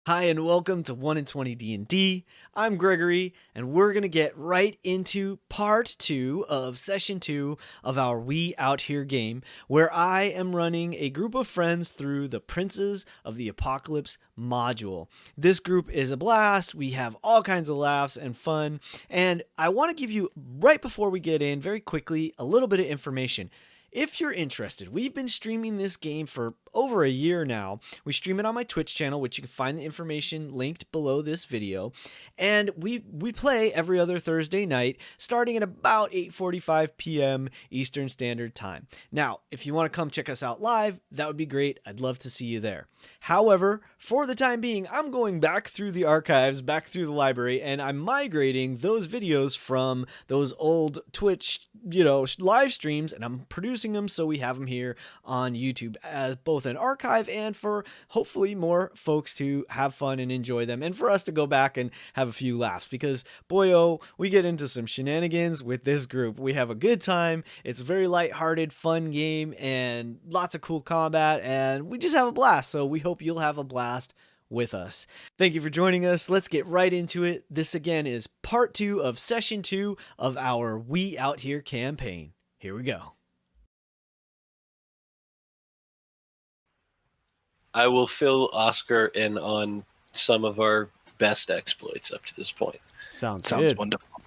Hi and welcome to 1 in 20 D&D. I'm Gregory and we're going to get right into part 2 of session 2 of our We Out Here game, where I am running a group of friends through the Princes of the Apocalypse module. This group is a blast. We have all kinds of laughs and fun, and I want to give you, right before we get in, very quickly, a little bit of information. If you're interested, we've been streaming this game for over a year now. We stream it on my Twitch channel, which you can find the information linked below this video. And we play every other Thursday night, starting at about 8:45 p.m. Eastern Standard Time. Now, if you want to come check us out live, that would be great. I'd love to see you there. However, for the time being, I'm going back through the archives, back through the library, and I'm migrating those videos from those old Twitch, live streams, and I'm producing them so we have them here on YouTube as both an archive and for hopefully more folks to have fun and enjoy them, and for us to go back and have a few laughs, because boy oh, we get into some shenanigans with this group. We have a good time. It's a very lighthearted, fun game and lots of cool combat, and we just have a blast. So we hope you'll have a blast with us. Thank you for joining us. Let's get right into it. This again is part 2 of session 2 of our We Out Here campaign. Here we go. I will fill Oscar in on some of our best exploits up to this point. Sounds good. Wonderful.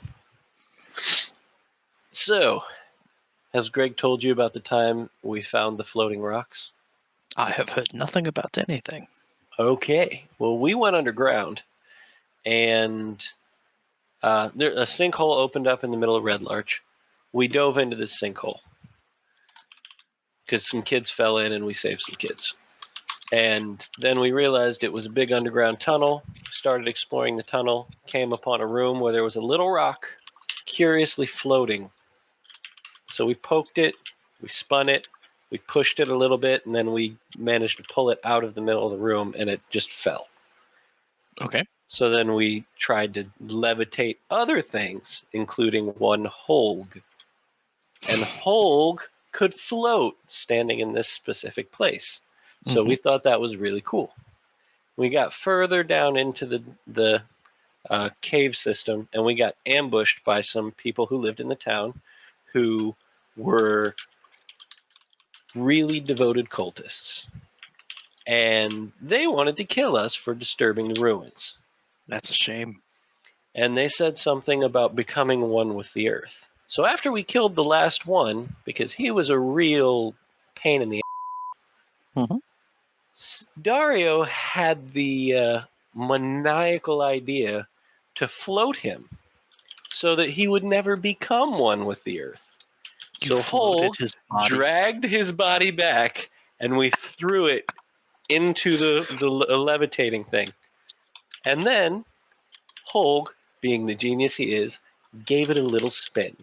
So, has Greg told you about the time we found the floating rocks? I have heard nothing about anything. Okay. Well, we went underground, and a sinkhole opened up in the middle of Red Larch. We dove into this sinkhole because some kids fell in, and we saved some kids. And then we realized it was a big underground tunnel, started exploring the tunnel, came upon a room where there was a little rock curiously floating. So we poked it, we spun it, we pushed it a little bit, and then we managed to pull it out of the middle of the room, and it just fell. Okay. So then we tried to levitate other things, including one Holg. And Holg could float standing in this specific place. So we thought that was really cool. We got further down into the cave system, and we got ambushed by some people who lived in the town who were really devoted cultists. And they wanted to kill us for disturbing the ruins. That's a shame. And they said something about becoming one with the earth. So after we killed the last one, because he was a real pain in the Dario had the maniacal idea to float him so that he would never become one with the earth. So Holg dragged his body back, and we threw it into the levitating thing. And then Holg, being the genius he is, gave it a little spin.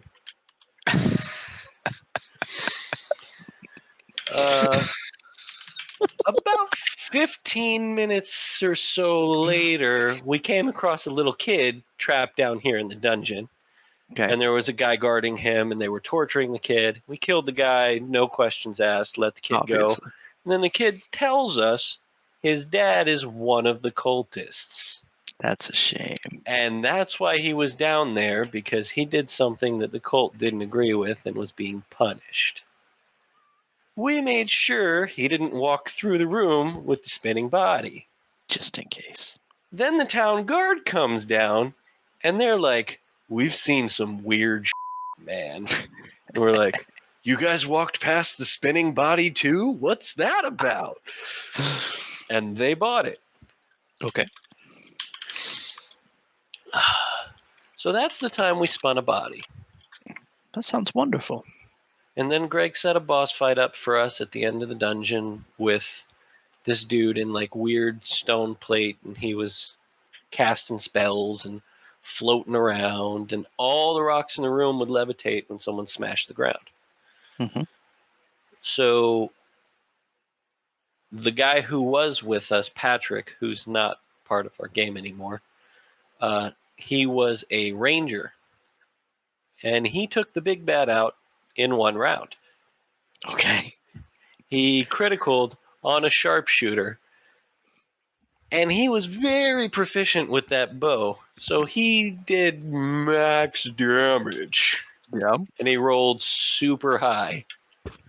About 15 minutes or so later, we came across a little kid trapped down here in the dungeon. Okay. And there was a guy guarding him, and they were torturing the kid. We killed the guy, no questions asked, let the kid go. And then the kid tells us his dad is one of the cultists. That's a shame. And that's why he was down there, because he did something that the cult didn't agree with and was being punished. We made sure he didn't walk through the room with the spinning body. Just in case. Then the town guard comes down, and they're like, "We've seen some weird shit, man." And we're like, "You guys walked past the spinning body too? What's that about?" And they bought it. Okay. So that's the time we spun a body. That sounds wonderful. And then Greg set a boss fight up for us at the end of the dungeon with this dude in like weird stone plate, and he was casting spells and floating around, and all the rocks in the room would levitate when someone smashed the ground. So the guy who was with us, Patrick, who's not part of our game anymore, he was a ranger, and he took the big bad out in one round. Okay. He criticaled on a sharpshooter And he was very proficient with that bow. So he did max damage. Yeah. And he rolled super high.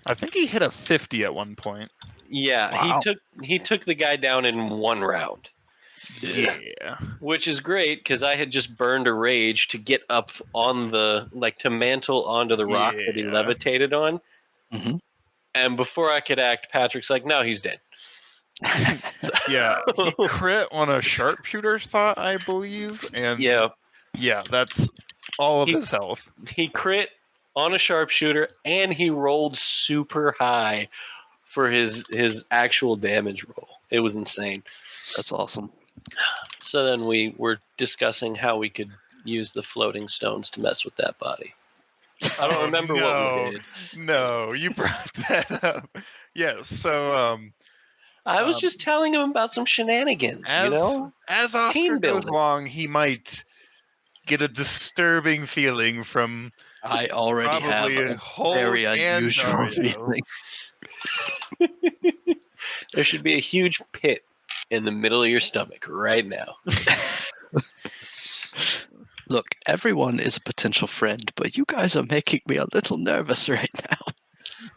I think he hit a 50 at one point. Yeah, Wow. he took the guy down in one round. Yeah. Which is great because I had just burned a rage to get up on the to mantle onto the rock that he Yeah. levitated on. Mhm. And before I could act, Patrick's like, "No, he's dead." Yeah, he crit on a sharpshooter thought, I believe, and Yeah, that's all of He- his health. he crit on a sharpshooter, and he rolled super high for his actual damage roll. It was insane. That's awesome. So then we were discussing how we could use the floating stones to mess with that body. I don't remember what we did. No, you brought that up. Yes, so I was just telling him about some shenanigans, as as Oscar Team goes building. along, he might get a disturbing feeling from I already have probably a Hulk very and unusual Dario. feeling. There should be a huge pit in the middle of your stomach right now. Look, everyone is a potential friend, but you guys are making me a little nervous right now.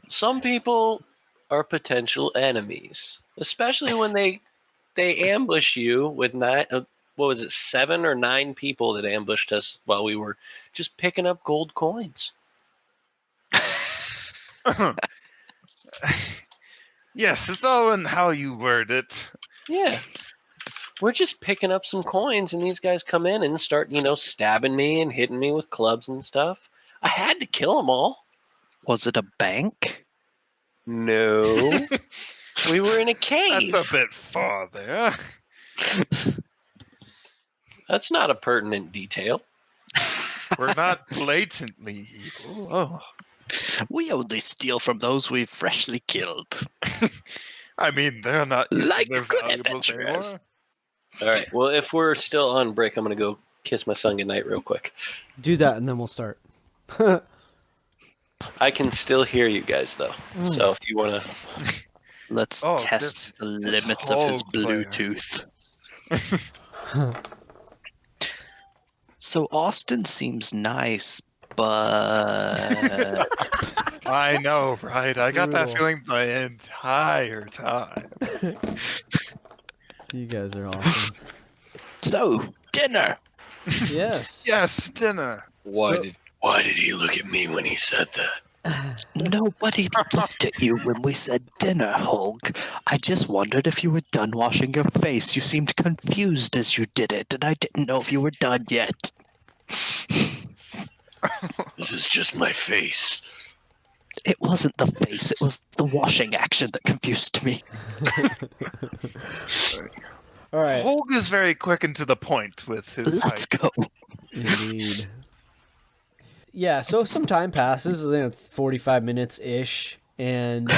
Some people are potential enemies, especially when they ambush you with what was it, 7 or 9 people that ambushed us while we were just picking up gold coins. Yes, it's all in how you word it. Yeah. We're just picking up some coins, and these guys come in and start, stabbing me and hitting me with clubs and stuff. I had to kill them all. Was it a bank? No. We were in a cave. That's a bit farther. That's not a pertinent detail. We're not blatantly evil. Oh. We only steal from those we've freshly killed. I mean, they're not Like they're good valuables anymore. adventurers. All right. Well, if we're still on break, I'm going to go kiss my son goodnight real quick. Do that, and then we'll start. I can still hear you guys, though. So if you want to... Let's Oh, test the this limits of his Hulk player. Bluetooth. So Austin seems nice, but I know, right? I got that Brutal. feeling the entire time. You guys are awesome. so dinner. Yes. Yes, dinner. Why So- did he look at me when he said that? Nobody looked at you when we said dinner, Hulk. I just wondered if you were done washing your face. You seemed confused as you did it, and I didn't know if you were done yet. This is just my face. It wasn't the face, it was the washing action that confused me. All right. Hulk is very quick and to the point with his Let's like, go. Indeed. Yeah, so some time passes, 45 minutes ish, and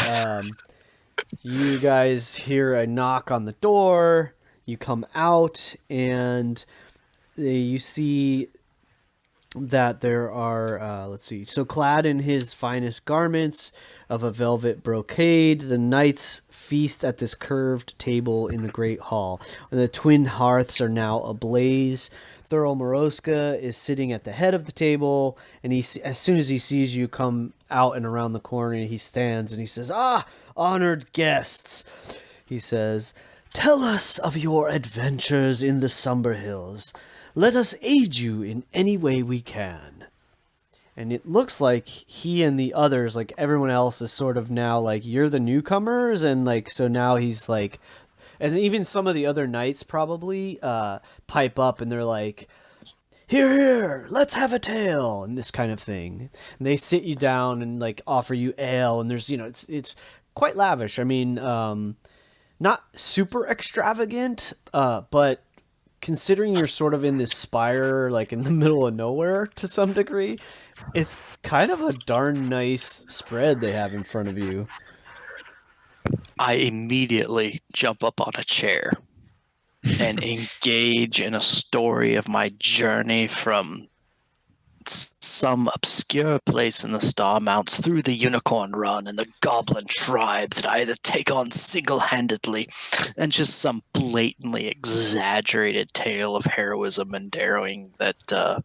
you guys hear a knock on the door. You come out, and you see that there are, let's see, so clad in his finest garments of a velvet brocade, the knights feast at this curved table in the great hall. And the twin hearths are now ablaze. Thurl Moroska is sitting at the head of the table, and as soon as he sees you come out and around the corner, he stands and he says, "Ah, honored guests," he says, "tell us of your adventures in the Somber Hills. Let us aid you in any way we can." And it looks like he and the others, like everyone else, is sort of now like, you're the newcomers, and like, so now he's like, and even some of the other knights probably pipe up and they're like, "Here, here, let's have a tale," and this kind of thing. And they sit you down and like offer you ale, and there's, it's quite lavish. I mean, not super extravagant, but considering you're sort of in this spire, like in the middle of nowhere to some degree, it's kind of a darn nice spread they have in front of you. I immediately jump up on a chair and engage in a story of my journey from it's some obscure place in the Star Mounts through the Unicorn Run and the Goblin Tribe that I had to take on single-handedly, and just some blatantly exaggerated tale of heroism and daring that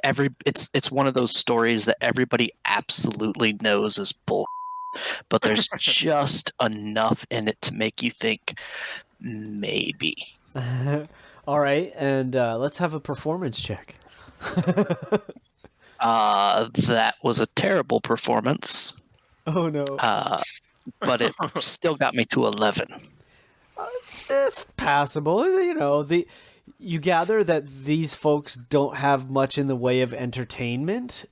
it's one of those stories that everybody absolutely knows is bull, but there's just enough in it to make you think maybe. All right, and let's have a performance check. That was a terrible performance. Oh no. But it still got me to 11. It's passable. You know, you gather that these folks don't have much in the way of entertainment.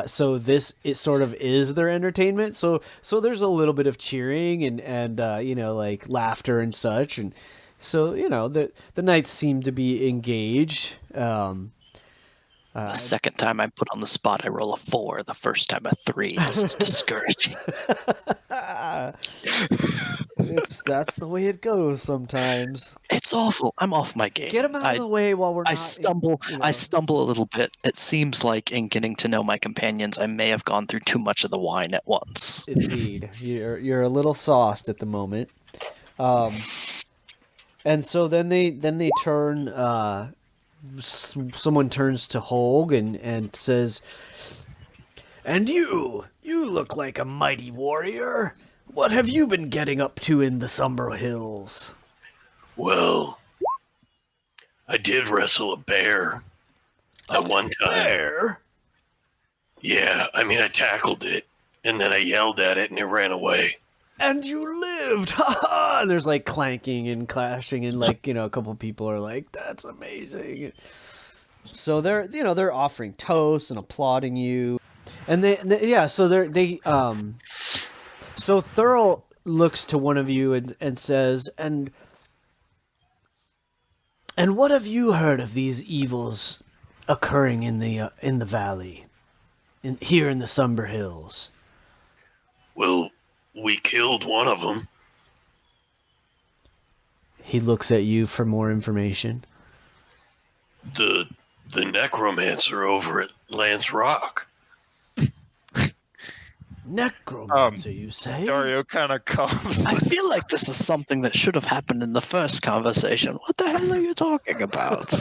So it sort of is their entertainment. So there's a little bit of cheering and you know, like laughter and such. And so, you know, the knights seem to be engaged. The second time I'm put on the spot, I roll a 4. The first time a 3. This is discouraging. That's the way it goes sometimes. It's awful. I'm off my game. Get them out of the way while we're not. I stumble. You know. I stumble a little bit. It seems like in getting to know my companions, I may have gone through too much of the wine at once. Indeed, you're a little sauced at the moment. And so then they turn. Someone turns to Holg and says, "And you look like a mighty warrior. What have you been getting up to in the Summer Hills?" Well, I did wrestle a bear at one time. Bear? Yeah, I mean, I tackled it, and then I yelled at it, and it ran away. And you lived, ha ha! And there's like clanking and clashing, and like, you know, a couple people are like, "That's amazing." So they're offering toasts and applauding you, and so Thurl looks to one of you and says, and what have you heard of these evils occurring in the valley, here in the Summer Hills? Well, we killed one of them. He looks at you for more information. The necromancer over at Lance Rock. Necromancer, you say? Dario kind of coughs. I feel like this is something that should have happened in the first conversation. What the hell are you talking about?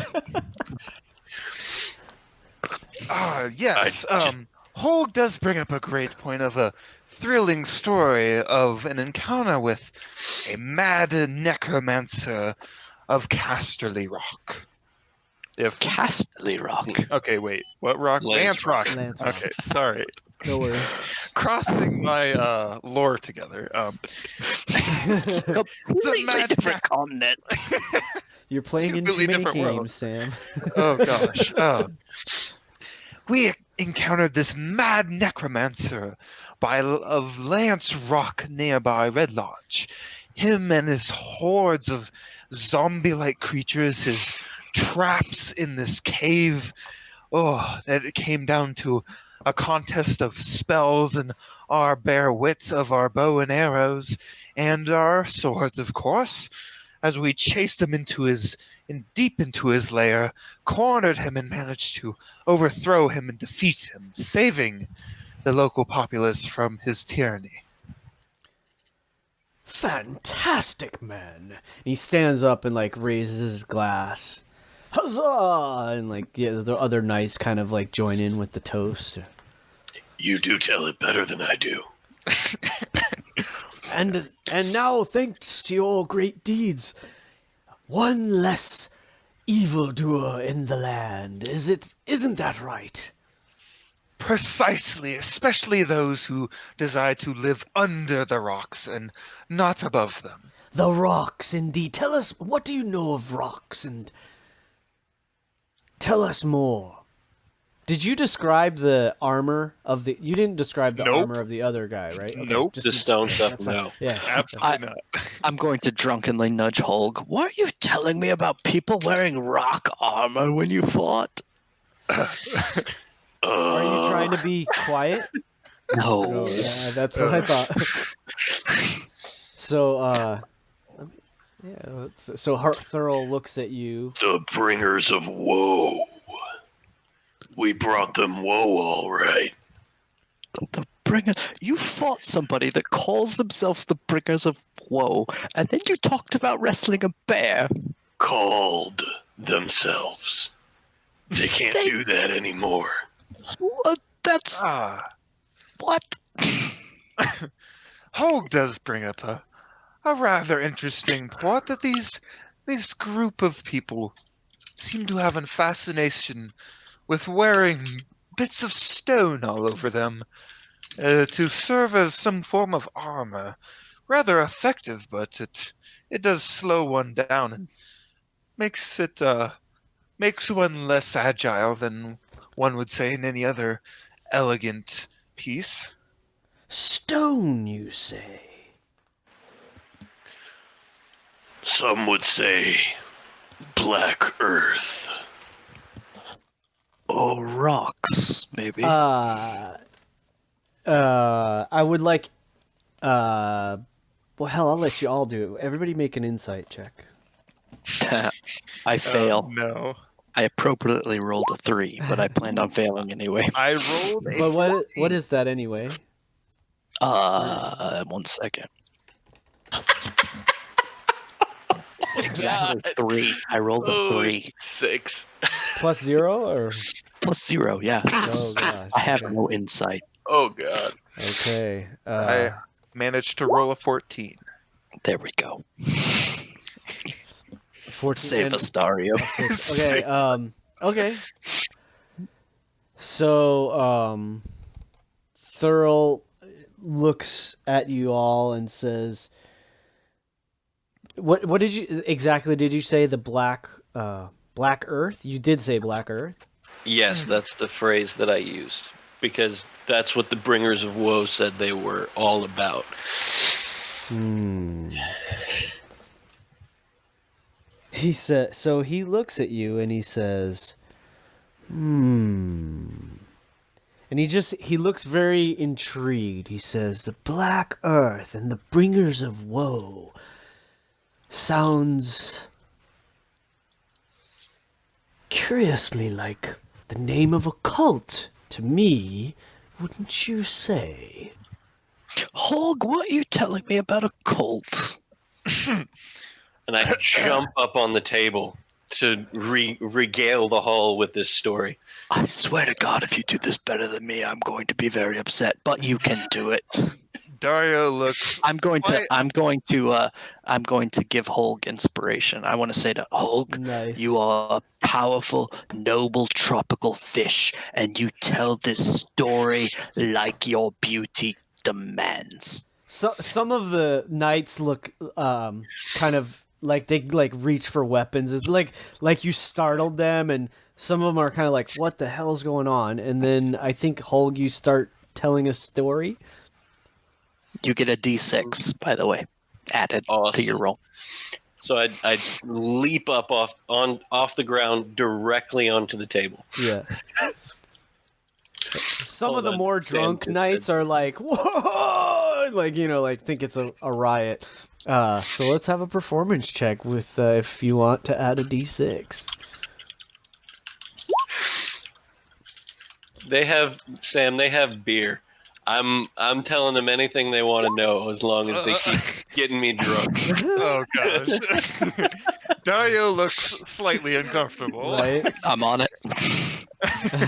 Yes. Holg does bring up a great point of a thrilling story of an encounter with a mad necromancer of Casterly Rock. Casterly Rock. Okay, wait. What rock? Lance Rock. Lance Rock. Okay, sorry. No worries. Crossing my lore together. It's a completely different continent. You're playing in too Completely many different world. games, Sam. Oh gosh. We encountered this mad necromancer of Lance Rock nearby Red Lodge. Him and his hordes of zombie-like creatures, his traps in this cave. Oh, that it came down to a contest of spells and our bare wits of our bow and arrows and our swords, of course, as we chased him deep into his lair, cornered him, and managed to overthrow him and defeat him, saving the local populace from his tyranny. Fantastic, man. He stands up and like raises his glass. Huzzah! And like, yeah, the other knights kind of like join in with the toast. You do tell it better than I do. And now, thanks to your great deeds, one less evildoer in the land. Isn't that right? Precisely, especially those who desire to live under the rocks and not above them. The rocks, indeed. Tell us, what do you know of rocks? And tell us more. Did you describe the armor of the... You didn't describe the Nope. armor of the other guy, right? Okay, Nope. The stone stuff, that's fine. no. Yeah. Absolutely not. I'm going to drunkenly nudge Holg. Weren't you telling me about people wearing rock armor when you fought? Are you trying to be quiet? No. Oh, yeah, that's what I thought. So, so Thurl looks at you. The bringers of woe. We brought them woe, all right. The bringer. You fought somebody that calls themselves the bringers of woe, and then you talked about wrestling a bear. Called themselves. They can't do that anymore. What? That's what? Holg does bring up a rather interesting point that these group of people seem to have a fascination with wearing bits of stone all over them to serve as some form of armor. Rather effective, but it does slow one down and makes one less agile than one would say in any other elegant piece. Stone, you say? Some would say black earth. Oh, rocks, maybe. I would like, well, hell, I'll let you all do it. Everybody make an insight check. I fail. No. I appropriately rolled a 3, but I planned on failing anyway. I rolled a But 14. what is that anyway? 1 second. Exactly 3. I rolled a 3. 6. Plus 0 or? Plus 0, yeah. Oh gosh. I have okay. no insight. Oh, God. Okay. I managed to roll a 14. There we go. 14. Save and- us, Dario. Okay. Okay. So, Thurl looks at you all and says, "What did you exactly? Did you say the black Earth? You did say Black Earth. Yes, that's the phrase that I used. Because that's what the bringers of woe said they were all about. He said. So he looks at you and he says, And he looks very intrigued. He says, "The Black Earth and the Bringers of Woe sounds curiously like the name of a cult to me, wouldn't you say?" Holg, what are you telling me about a cult? And I jump up on the table to regale the hall with this story. I swear to God, if you do this better than me, I'm going to be very upset. But you can do it. Dario looks. I'm going to give Holg inspiration. I want to say to Holg, Nice. you are a powerful, noble tropical fish, and you tell this story like your beauty demands. So some of the knights look kind of like they reach for weapons. It's like you startled them, and some of them are kind of like, "What the hell's going on?" And then I think Holg, you start telling a story. You get a D6, by the way, added to your roll. So I'd leap up off the ground directly onto the table. Yeah. Some Hold of the on. more drunk Stand knights are like, "Whoa!" Like think it's a riot. So let's have a performance check with if you want to add a D6. They have beer. I'm telling them anything they want to know as long as they keep getting me drunk. Oh gosh. Dario looks slightly uncomfortable. Right? I'm on it.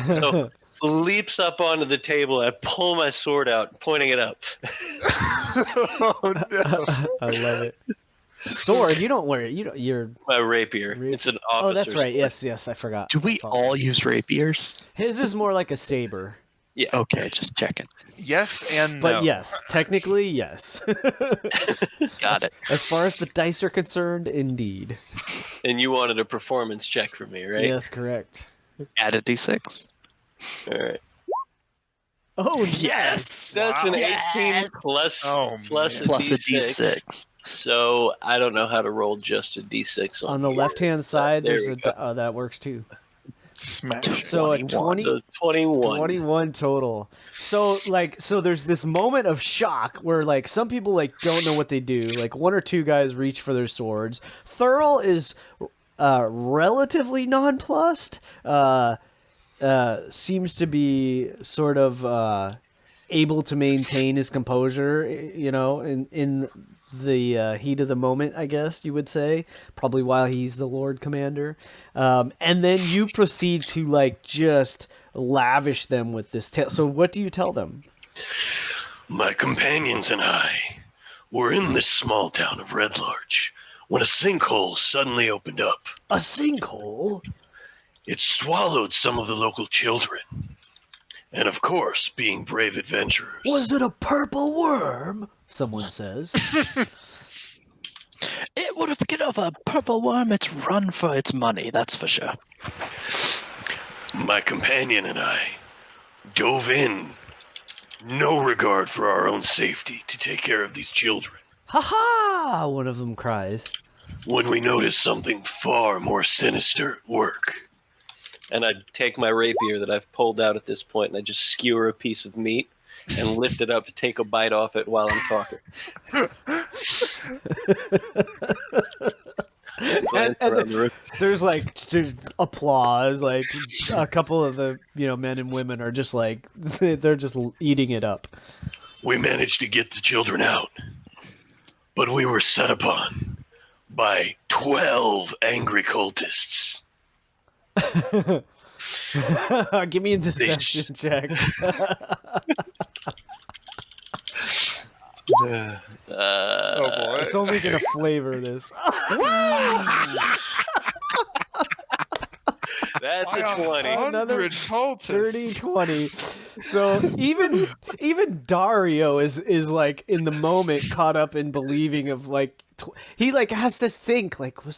So leaps up onto the table. I pull my sword out, pointing it up. Oh no. I love it. Sword? You don't wear it. You're. My rapier. It's an officer's Oh, that's right. sword. Yes, I forgot. Do we all use rapiers? His is more like a saber. Yeah. Okay, just checking. Yes and no. But yes, technically, yes. Got it. As far as the dice are concerned, indeed. And you wanted a performance check from me, right? Yes, correct. Add a D6. All right. Oh, Yes. That's an Yes. 18 plus Oh, plus man. a Plus a D6. D6. So I don't know how to roll just a D6 On the here. left-hand side, There there's we a go. that works too. Smash. So a 21. 20, So 21. 21 total. So there's this moment of shock where like some people like don't know what they do. Like one or two guys reach for their swords. Thurl is relatively nonplussed. seems to be sort of able to maintain his composure, in the heat of the moment, I guess you would say, probably while he's the Lord Commander. And then you proceed to like just lavish them with this tale. So what do you tell them? My companions and I were in this small town of Red Larch when a sinkhole suddenly opened up. A sinkhole? It swallowed some of the local children. And of course, being brave adventurers. Was it a purple worm? Someone says. It would have get of a purple worm. It's run for its money, that's for sure. My companion and I dove in, no regard for our own safety, to take care of these children. Ha ha! One of them cries. When we noticed something far more sinister at work. And I'd take my rapier that I've pulled out at this point, and I just skewer a piece of meat and lift it up to take a bite off it while I'm talking. There's applause. Like a couple of the men and women are just like they're just eating it up. We managed to get the children out, but we were set upon by 12 angry cultists. Give me a deception check. Oh boy. It's only gonna flavor this. That's a 20. Another 100 cultists. dirty 20. So even Dario is like in the moment caught up in believing of like he like has to think like were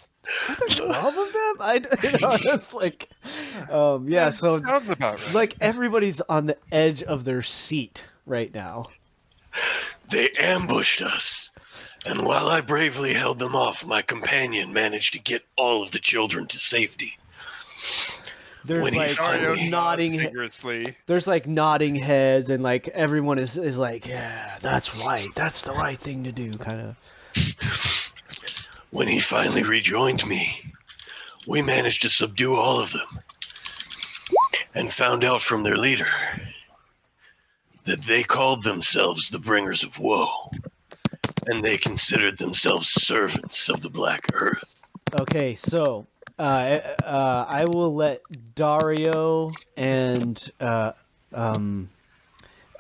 there 12 of them? It's like yeah. So Sounds about right. like everybody's on the edge of their seat right now. They ambushed us, and while I bravely held them off, my companion managed to get all of the children to safety. There's When he like finally nodding. vigorously. There's like nodding heads, and like everyone is like, yeah, that's right. That's the right thing to do, kind of. When he finally rejoined me, we managed to subdue all of them, and found out from their leader that they called themselves the Bringers of Woe, and they considered themselves servants of the Black Earth. Okay, so I will let Dario and I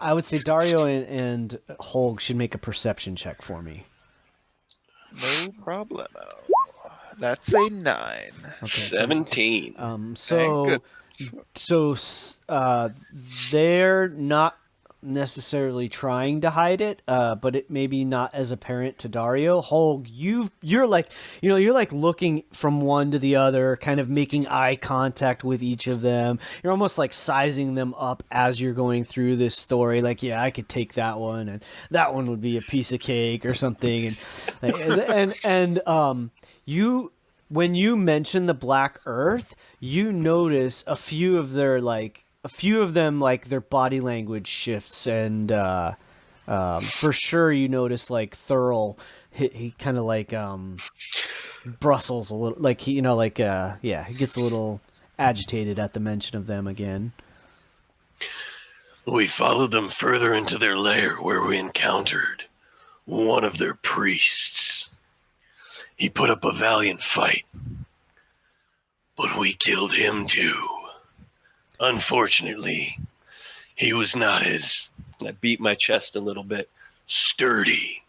would say Dario and Holg should make a perception check for me. No problemo. That's a 9. Okay, 17. so they're not necessarily trying to hide it, but it may be not as apparent to Dario. Holg, you're like looking from one to the other, kind of making eye contact with each of them. You're almost like sizing them up as you're going through this story. Like, yeah, I could take that one, and that one would be a piece of cake or something. And you. When you mention the Black Earth, you notice a few of them, like their body language shifts, and for sure you notice like Thurl, he kind of like brustles a little, like he, he gets a little agitated at the mention of them again. We followed them further into their lair, where we encountered one of their priests. He put up a valiant fight, but we killed him too. Unfortunately, he was not as, I beat my chest a little bit. sturdy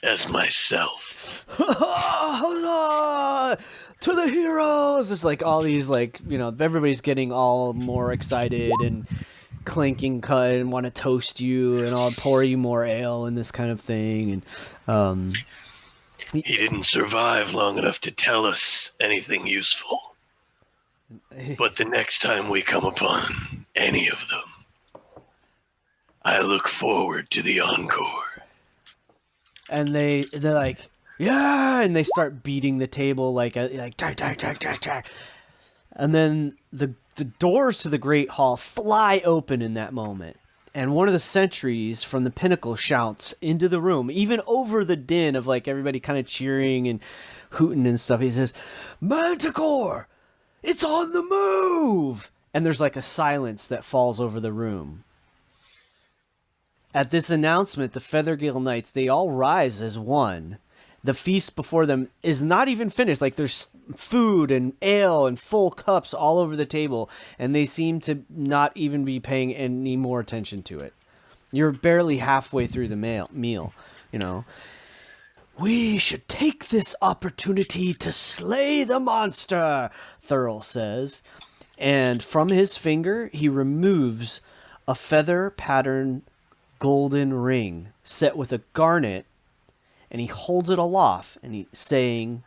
as myself. Huzzah! To the heroes! It's like all these, like, everybody's getting all more excited and clinking cut and want to toast you and I'll pour you more ale and this kind of thing. And He didn't survive long enough to tell us anything useful. But the next time we come upon any of them, I look forward to the encore. And they're like, yeah, and they start beating the table like tack. And then the doors to the Great Hall fly open in that moment. And one of the sentries from the pinnacle shouts into the room, even over the din of like everybody kind of cheering and hooting and stuff. He says, "Manticore, it's on the move!" and there's like a silence that falls over the room. At this announcement, the Feathergale Knights, they all rise as one. The feast before them is not even finished. Like, there's food and ale and full cups all over the table, and they seem to not even be paying any more attention to it. You're barely halfway through the meal, you know. "We should take this opportunity to slay the monster," Thurl says. And from his finger, he removes a feather-patterned golden ring set with a garnet, and he holds it aloft, and he's saying,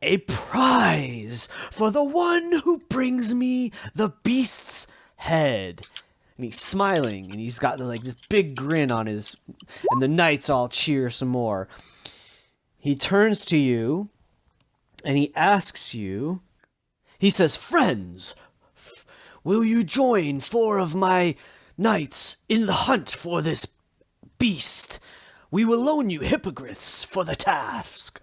"A prize for the one who brings me the beast's head." And he's smiling, and he's got like this big grin on his, and the knights all cheer some more. He turns to you, and he asks you, he says, "Friends, will you join 4 of my knights in the hunt for this beast? We will loan you hippogriffs for the task.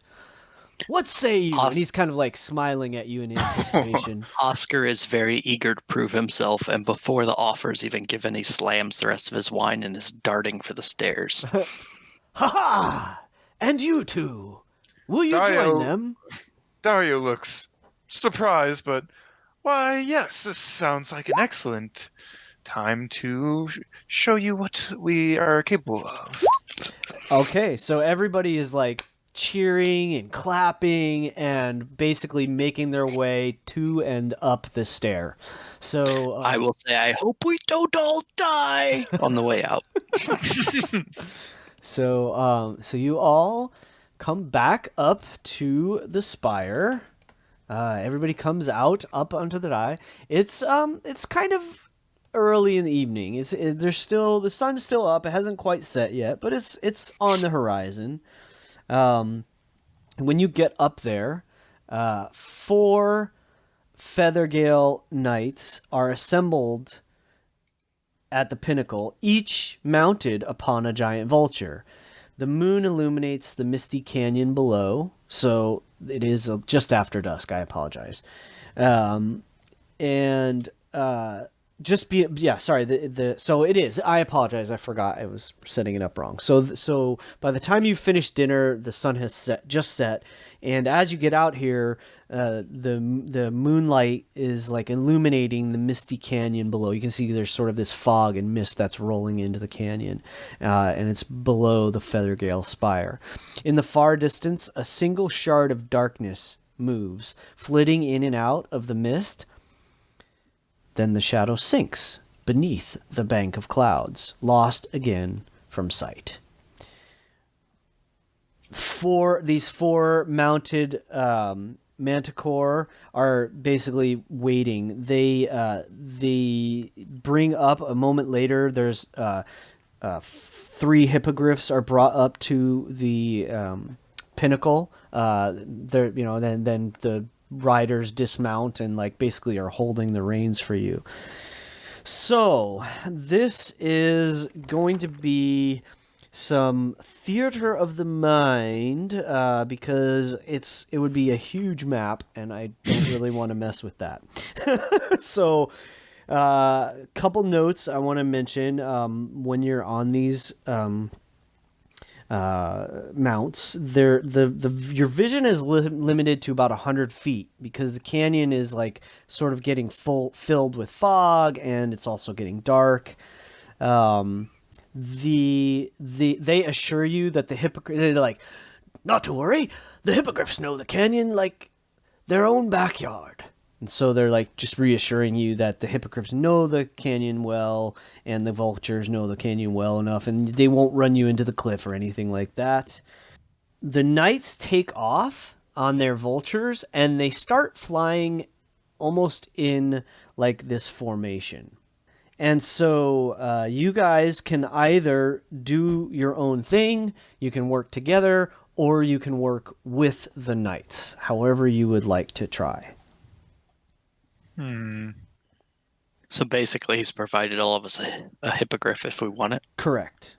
What say you?" And he's kind of like smiling at you in anticipation. Oscar is very eager to prove himself, and before the offer's even given, he slams the rest of his wine and is darting for the stairs. "Ha-ha! And you two, will you join them?" Dario looks surprised, but why, yes, this sounds like an excellent time to show you what we are capable of. Okay, so everybody is like cheering and clapping and basically making their way to and up the stair. So I will say, I hope we don't all die on the way out. So you all come back up to the spire. Everybody comes out up onto the die. It's kind of early in the evening. The sun's still up. It hasn't quite set yet, but it's on the horizon. When you get up there, 4 Feathergale Knights are assembled at the pinnacle, each mounted upon a giant vulture. The moon illuminates the misty canyon below, so it is just after dusk. I apologize. So it is. I apologize. I forgot. I was setting it up wrong. So by the time you finish dinner, the sun has just set, and as you get out here, the moonlight is like illuminating the misty canyon below. You can see there's sort of this fog and mist that's rolling into the canyon, and it's below the Feathergale Spire. In the far distance, a single shard of darkness moves, flitting in and out of the mist. Then the shadow sinks beneath the bank of clouds, lost again from sight. These four mounted manticore are basically waiting. They bring up a moment later. There's 3 hippogriffs are brought up to the pinnacle. Then the riders dismount and like basically are holding the reins for you. So this is going to be some theater of the mind, because it would be a huge map, and I don't really want to mess with that. So, couple notes I want to mention when you're on these mounts. Your vision is limited to about 100 feet because the canyon is like sort of getting filled with fog, and it's also getting dark. They assure you that the hippogriffs, they're like, not to worry, the hippogriffs know the canyon like their own backyard. And so they're like just reassuring you that the hippogriffs know the canyon well, and the vultures know the canyon well enough, and they won't run you into the cliff or anything like that. The knights take off on their vultures, and they start flying almost in like this formation. And so you guys can either do your own thing, you can work together, or you can work with the knights, however you would like to try. So basically, he's provided all of us a hippogriff if we want it. Correct.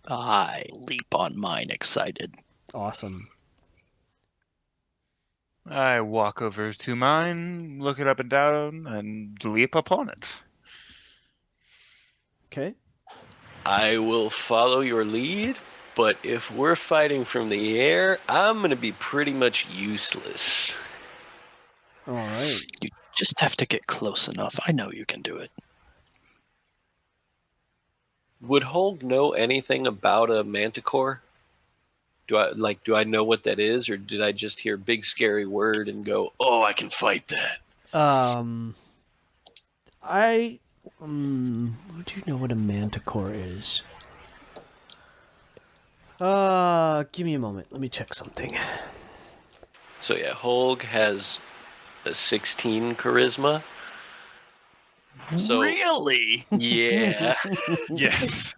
I leap on mine, excited. Awesome. I walk over to mine, look it up and down, and leap upon it. Okay. I will follow your lead, but if we're fighting from the air, I'm going to be pretty much useless. All right. You just have to get close enough. I know you can do it. Would Holg know anything about a manticore? Do I know what that is, or did I just hear big scary word and go, Oh, I can fight that. Would you know what a manticore is? Give me a moment. Let me check something. So yeah, Holg has a 16 charisma. So Really? yeah, Yes.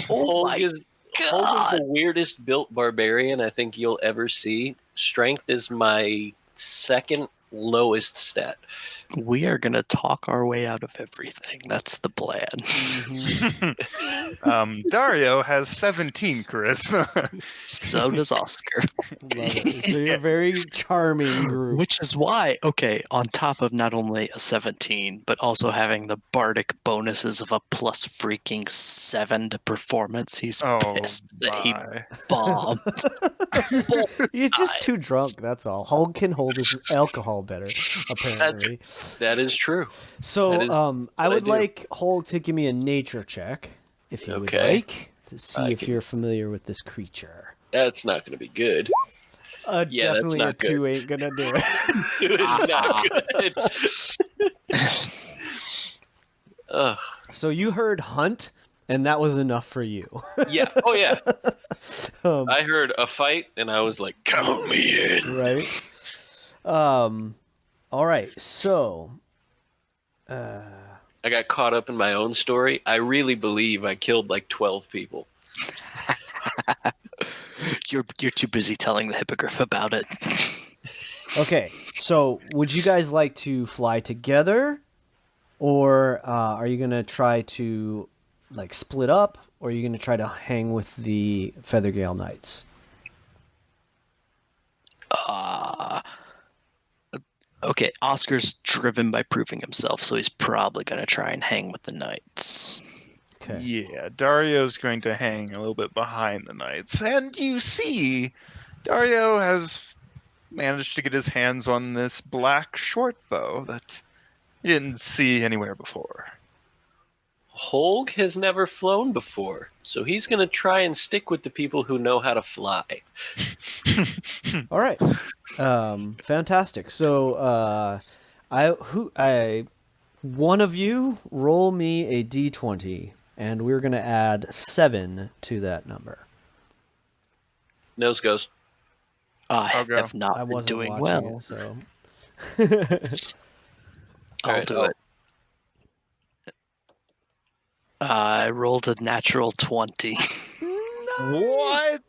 Oh my Holg is god! the weirdest built barbarian I think you'll ever see. Strength is my second lowest stat. We are gonna talk our way out of everything. That's the plan. Dario has 17 charisma. So does Oscar. Love it. So you're a very charming group. Which is why, okay, on top of not only a 17, but also having the bardic bonuses of a plus freaking 7 to performance, he's pissed that he my. bombed. He's just too drunk, that's all. Hulk can hold his alcohol better, apparently. That is true. So, That is I would do. like Hulk to give me a nature check, if you would Okay. like, to see if you're familiar with this creature. That's not going to be good. Yeah, that's Definitely not a 2 ain't gonna do it. It's not good. Ugh. So you heard hunt, and that was enough for you. Yeah. Oh yeah. Um, I heard a fight, and I was like, Count me in. right? All right. So, I got caught up in my own story. I really believe I killed like 12 people. You're too busy telling the hippogriff about it. okay. So, would you guys like to fly together, or are you gonna try to like split up, or are you gonna try to hang with the Feathergale Knights? Okay, Oscar's driven by proving himself, so he's probably going to try and hang with the knights. Okay. Yeah, Dario's going to hang a little bit behind the knights. And you see, Dario has managed to get his hands on this black short bow that he didn't see anywhere before. Holg has never flown before, so he's going to try and stick with the people who know how to fly. All right. Fantastic. So, one of you roll me a d20, and we're gonna add 7 to that number. Nose goes. I I'll go. have not I been wasn't doing watching well. it, so. I'll Alright, do it. I rolled a natural 20. What?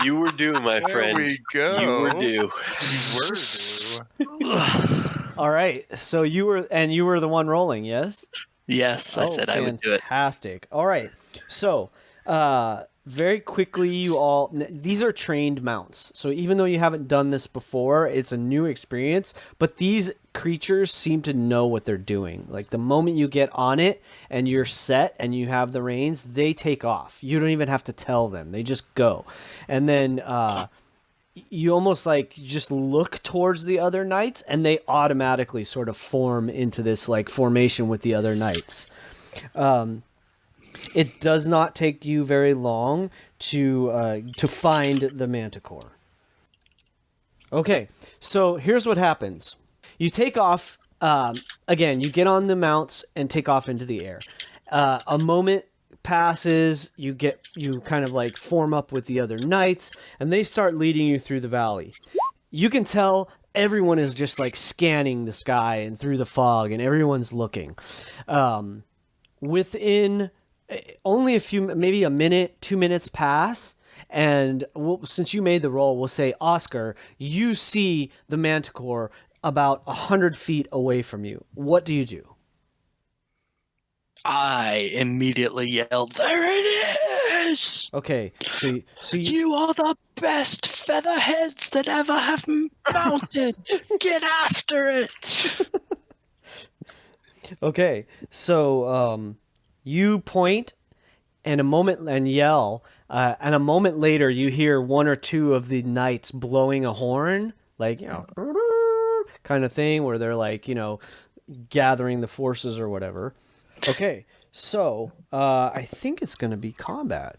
You were due, my There friend. we go. You were due. All right. So you were the one rolling, yes? Yes, I said I would do it. Fantastic. All right. So, very quickly, these are trained mounts. So even though you haven't done this before, it's a new experience. But these creatures seem to know what they're doing. Like the moment you get on it and you're set and you have the reins, they take off. You don't even have to tell them. They just go. And then you almost like just look towards the other knights and they automatically sort of form into this like formation with the other knights. It does not take you very long to find the manticore. Okay, so here's what happens. You take off, again, you get on the mounts and take off into the air. A moment passes, you kind of like form up with the other knights, and they start leading you through the valley. You can tell everyone is just like scanning the sky and through the fog, and everyone's looking. Within only maybe a minute, 2 minutes pass, and since you made the roll, we'll say, Oscar, you see the manticore about 100 feet away from you. What do you do? I immediately yelled, "There it boys! Okay, so you, You are the best featherheads that ever have mounted. Get after it. okay, so you point and yell, and a moment later you hear one or two of the knights blowing a horn, like kind of thing, where they're like gathering the forces or whatever. Okay, so I think it's gonna be combat.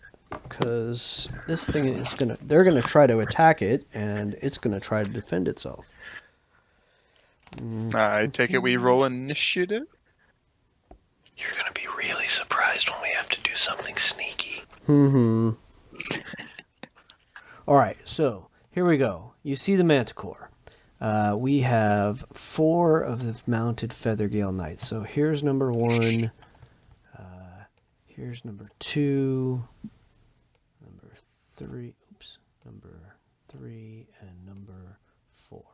Because this thing is they're gonna try to attack it, and it's gonna try to defend itself. I take it we roll initiative. You're gonna be really surprised when we have to do something sneaky. All right, so here we go. You see the Manticore. We have 4 of the mounted Feathergale Knights. So here's number 1. Here's number 2. Number 3. Oops. Number 3 and number 4.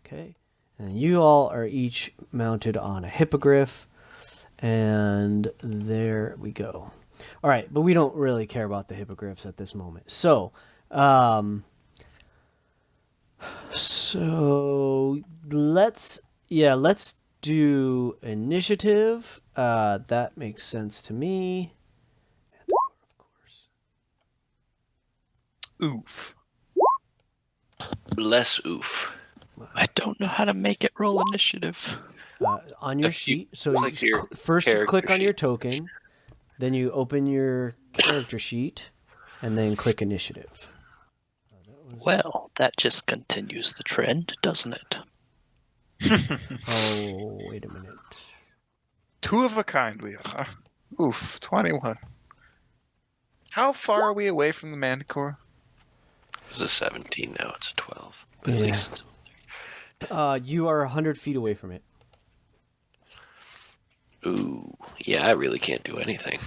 Okay. And you all are each mounted on a hippogriff. And there we go. All right, but we don't really care about the hippogriffs at this moment. So, let's do initiative. That makes sense to me. And of course. Oof. Bless oof. I don't know how to make it roll initiative. On your If you sheet, so click your first you click character on your sheet. token, then you open your character sheet, and then click initiative. Well, that just continues the trend, doesn't it? Oh, wait a minute. 2 of a kind we are. Oof, 21. How far are we away from the Manticore? It was a 17, now it's a 12. But Yeah. at least You are 100 feet away from it. ooh, yeah, I really can't do anything.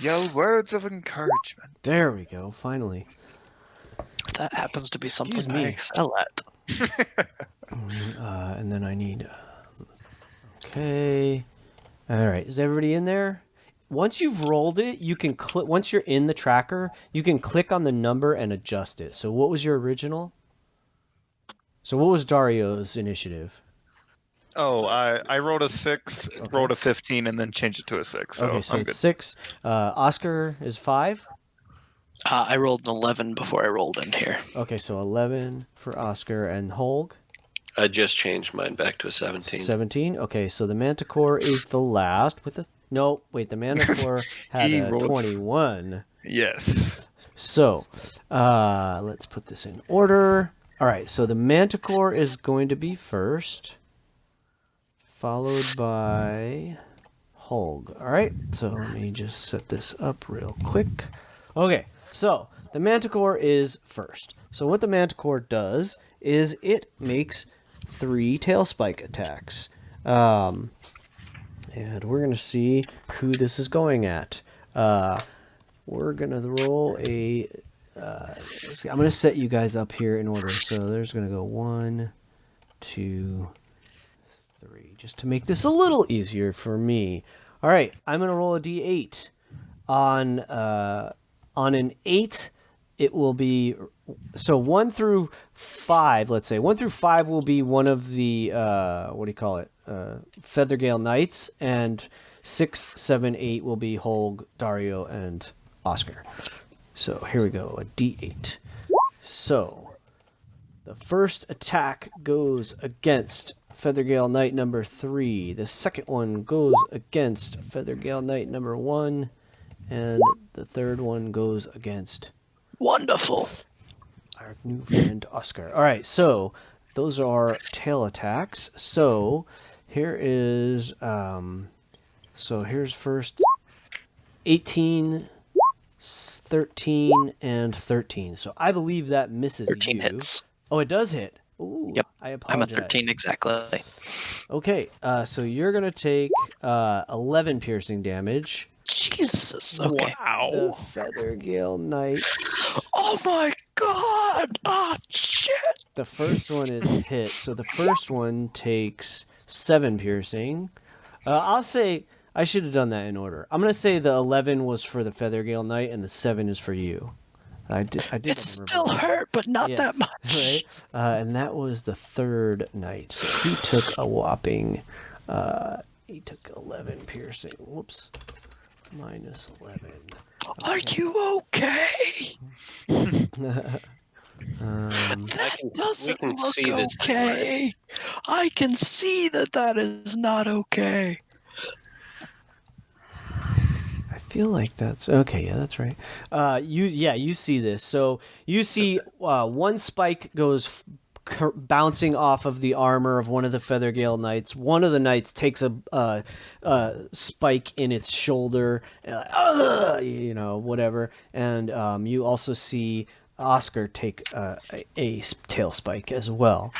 Yell words of encouragement. There we go, finally. That happens to be something Excuse me. I excel at. And then I need... okay. All right, is everybody in there? Once you've rolled it, you can click. Once you're in the tracker, you can click on the number and adjust it. So what was your original? So what was Dario's initiative? Oh, I rolled a 6, rolled a 15, and then changed it to a 6. So Okay, so I'm it's good. 6. Oscar is 5. I rolled an 11 before I rolled in here. Okay, so 11 for Oscar and Holg. I just changed mine back to a 17. 17. Okay, so the Manticore is the last with a... No, wait, the Manticore had He a rolled- 21. Yes. So, let's put this in order. All right, so the Manticore is going to be first, followed by Holg. All right, so let me just set this up real quick. Okay, so the Manticore is first. So what the Manticore does is it makes 3 tail spike attacks. And we're going to see who this is going at. We're going to roll a... let's see, I'm going to set you guys up here in order. So there's going to go 1, 2, 3. Just to make this a little easier for me. All right, I'm going to roll a d8. On an 8, it will be... So 1 through 5, let's say. 1 through 5 will be one of the... what do you call it? Feathergale Knights. And 6, 7, 8 will be Holg, Dario, and Oscar. So here we go, a d8. So the first attack goes against Feathergale Knight number 3. The second one goes against Feathergale Knight number 1. And the third one goes against Wonderful. our new friend Oscar. All right, so those are tail attacks. So here is, so here's first 18, 13, and 13. So I believe that misses 13 you. hits. Oh, it does hit. Ooh, Yep, I I'm apologize. a 13 exactly. Okay, so you're going to take 11 piercing damage. Jesus. Okay. The Feathergale Knights. Oh my god! Ah, shit! The first one is hit, so the first one takes 7 piercing. I'll say I should have done that in order. I'm gonna say the 11 was for the Feathergale Knight and the 7 is for you. I did. It still hurt, but not that much. Right? And that was the 3rd night. So he took a whopping. He took 11 piercing. Whoops. Minus 11. Are you okay? That doesn't can look see this thing, okay. I can see that is not okay. I feel like that's okay. Yeah, that's right. You see this. So you see one spike goes bouncing off of the armor of one of the Feathergale Knights. One of the knights takes a spike in its shoulder, whatever. And you also see Oscar take a tail spike as well.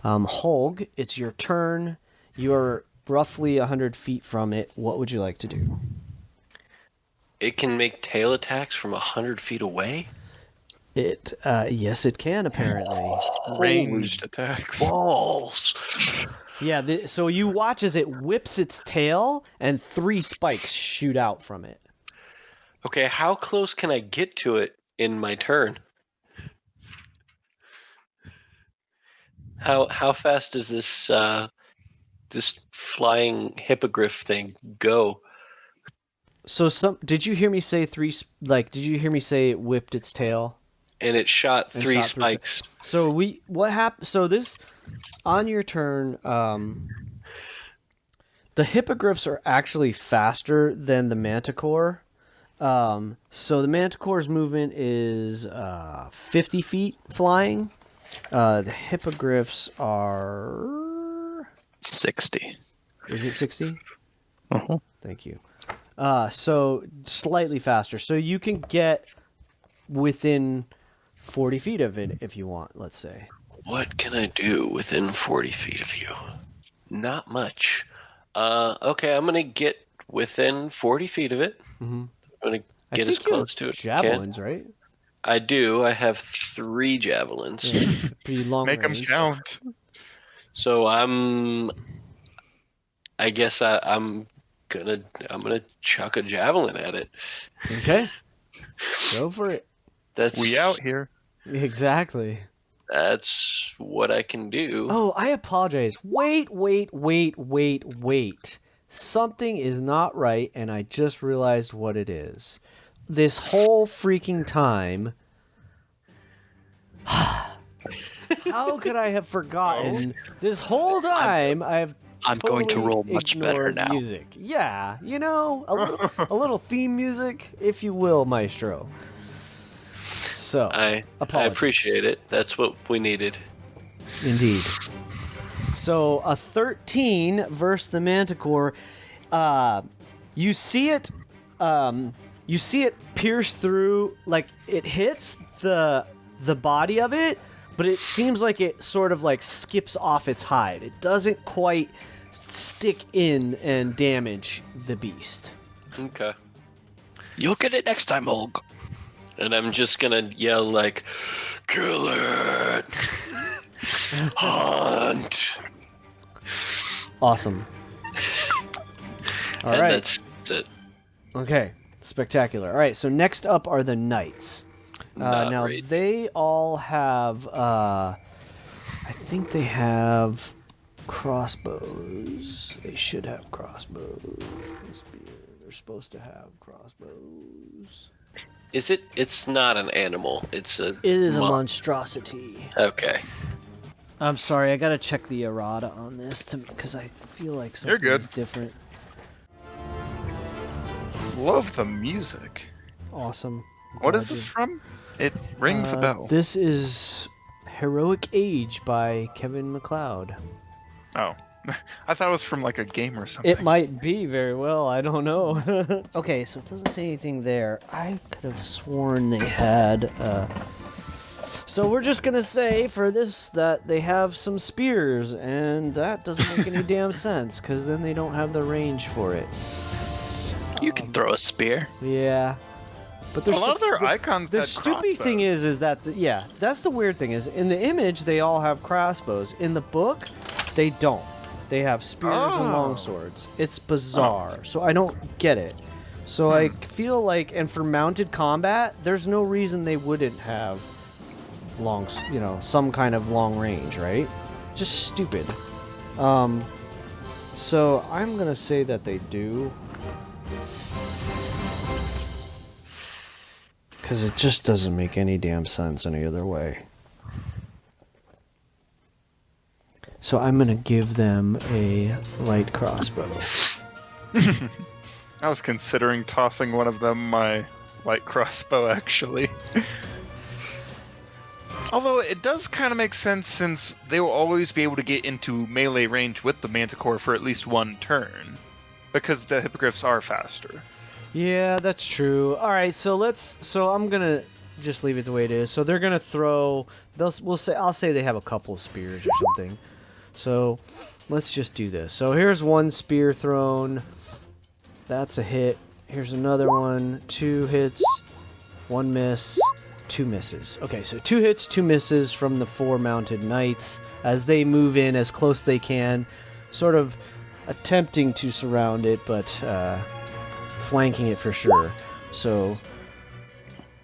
Holg, it's your turn. You're roughly 100 feet from it. What would you like to do? It can make tail attacks from 100 feet away? Yes, it can, apparently. Ranged attacks. Balls! Yeah, so you watch as it whips its tail, and 3 spikes shoot out from it. Okay, how close can I get to it in my turn? How fast does this flying hippogriff thing go? So did you hear me say 3? Did you hear me say it whipped its tail? And it shot 3 spikes. So what happened? So this on your turn. The hippogriffs are actually faster than the manticore. So the manticore's movement is 50 feet flying. The hippogriffs are 60. Is it 60? Uh-huh. Thank you. So slightly faster. So you can get within 40 feet of it if you want, let's say. What can I do within 40 feet of you? Not much. Okay, I'm going to get within 40 feet of it. Mm-hmm. I'm going to get as close to it as I can. Javelins, right? I do. I have 3 javelins. Yeah, pretty long Make them range. count. So I'm gonna chuck a javelin at it. Okay. Go for it. We out here. Exactly. That's what I can do. Oh, I apologize. Wait. Something is not right, and I just realized what it is. This whole freaking time... How could I have forgotten? This whole time, I'm going to roll much better now. Music. Yeah, a little theme music, if you will, Maestro. So, I appreciate it. That's what we needed. Indeed. So a 13 versus the Manticore. You see it pierce through, like it hits the body of it, but it seems like it sort of like skips off its hide. It doesn't quite stick in and damage the beast. Okay. You'll get it next time, Olg. And I'm just gonna yell like, "Kill it! Hunt!" Awesome. All and right. That's it. Okay. Spectacular. All right. So next up are the knights. Now great. they all have. I think they have crossbows. They should have crossbows. They're supposed to have crossbows. Is it? It's not an animal. It is a monstrosity. Okay. I'm sorry, I gotta check the errata on this because I feel like something's different. Love the music. Awesome. What is this from? It rings a bell. This is Heroic Age by Kevin MacLeod. Oh. I thought it was from like a game or something. It might be very well. I don't know. Okay, so it doesn't say anything there. I could have sworn they had. So we're just gonna say for this that they have some spears, and that doesn't make any damn sense because then they don't have the range for it. You can throw a spear. Yeah, but a lot of their icons. The had stupid thing crossbows. is that that's the weird thing is in the image they all have crossbows. In the book, they don't. They have spears and Oh. longswords. It's bizarre. So I don't get it. So I feel like, and for mounted combat, there's no reason they wouldn't have some kind of long range, right? Just stupid. So I'm gonna say that they do. Because it just doesn't make any damn sense any other way. So I'm going to give them a light crossbow. I was considering tossing one of them my light crossbow, actually. Although it does kind of make sense since they will always be able to get into melee range with the Manticore for at least one turn. Because the Hippogriffs are faster. Yeah, that's true. All right, so I'm going to just leave it the way it is. So they're going to throw I'll say they have a couple of spears or something. So let's just do this. So here's one spear thrown. That's a hit. Here's another one. 2 hits, 1 miss, 2 misses. Okay, so 2 hits, 2 misses from the 4 mounted knights as they move in as close they can, sort of attempting to surround it, but flanking it for sure. So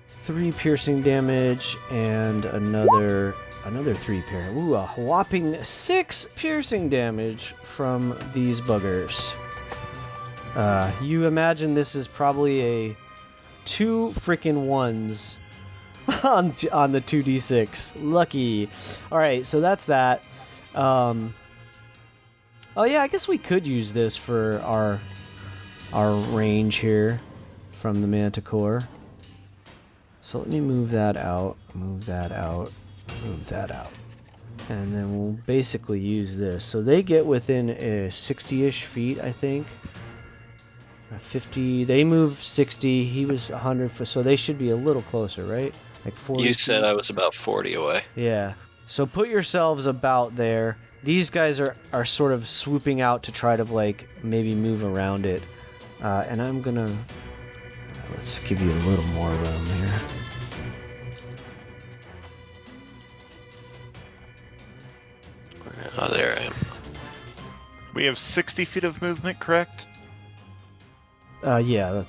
3 piercing damage and another 3 piercing. Ooh, a whopping 6 piercing damage from these buggers. You imagine this is probably a 2 frickin' 1s on the 2d6. Lucky. All right, so that's that. Oh yeah, I guess we could use this for our range here from the Manticore. So let me move that out, move that out, move that out. And then we'll basically use this. So they get within 60-ish feet, I think. 50, they move 60, he was 100, so they should be a little closer, right? Like 40 You said feet? I was about 40 away. Yeah. So put yourselves about there. These guys are sort of swooping out to try to, like, maybe move around it. And I'm gonna... Let's give you a little more room here. Oh, there I am. We have 60 feet of movement, correct? Yeah.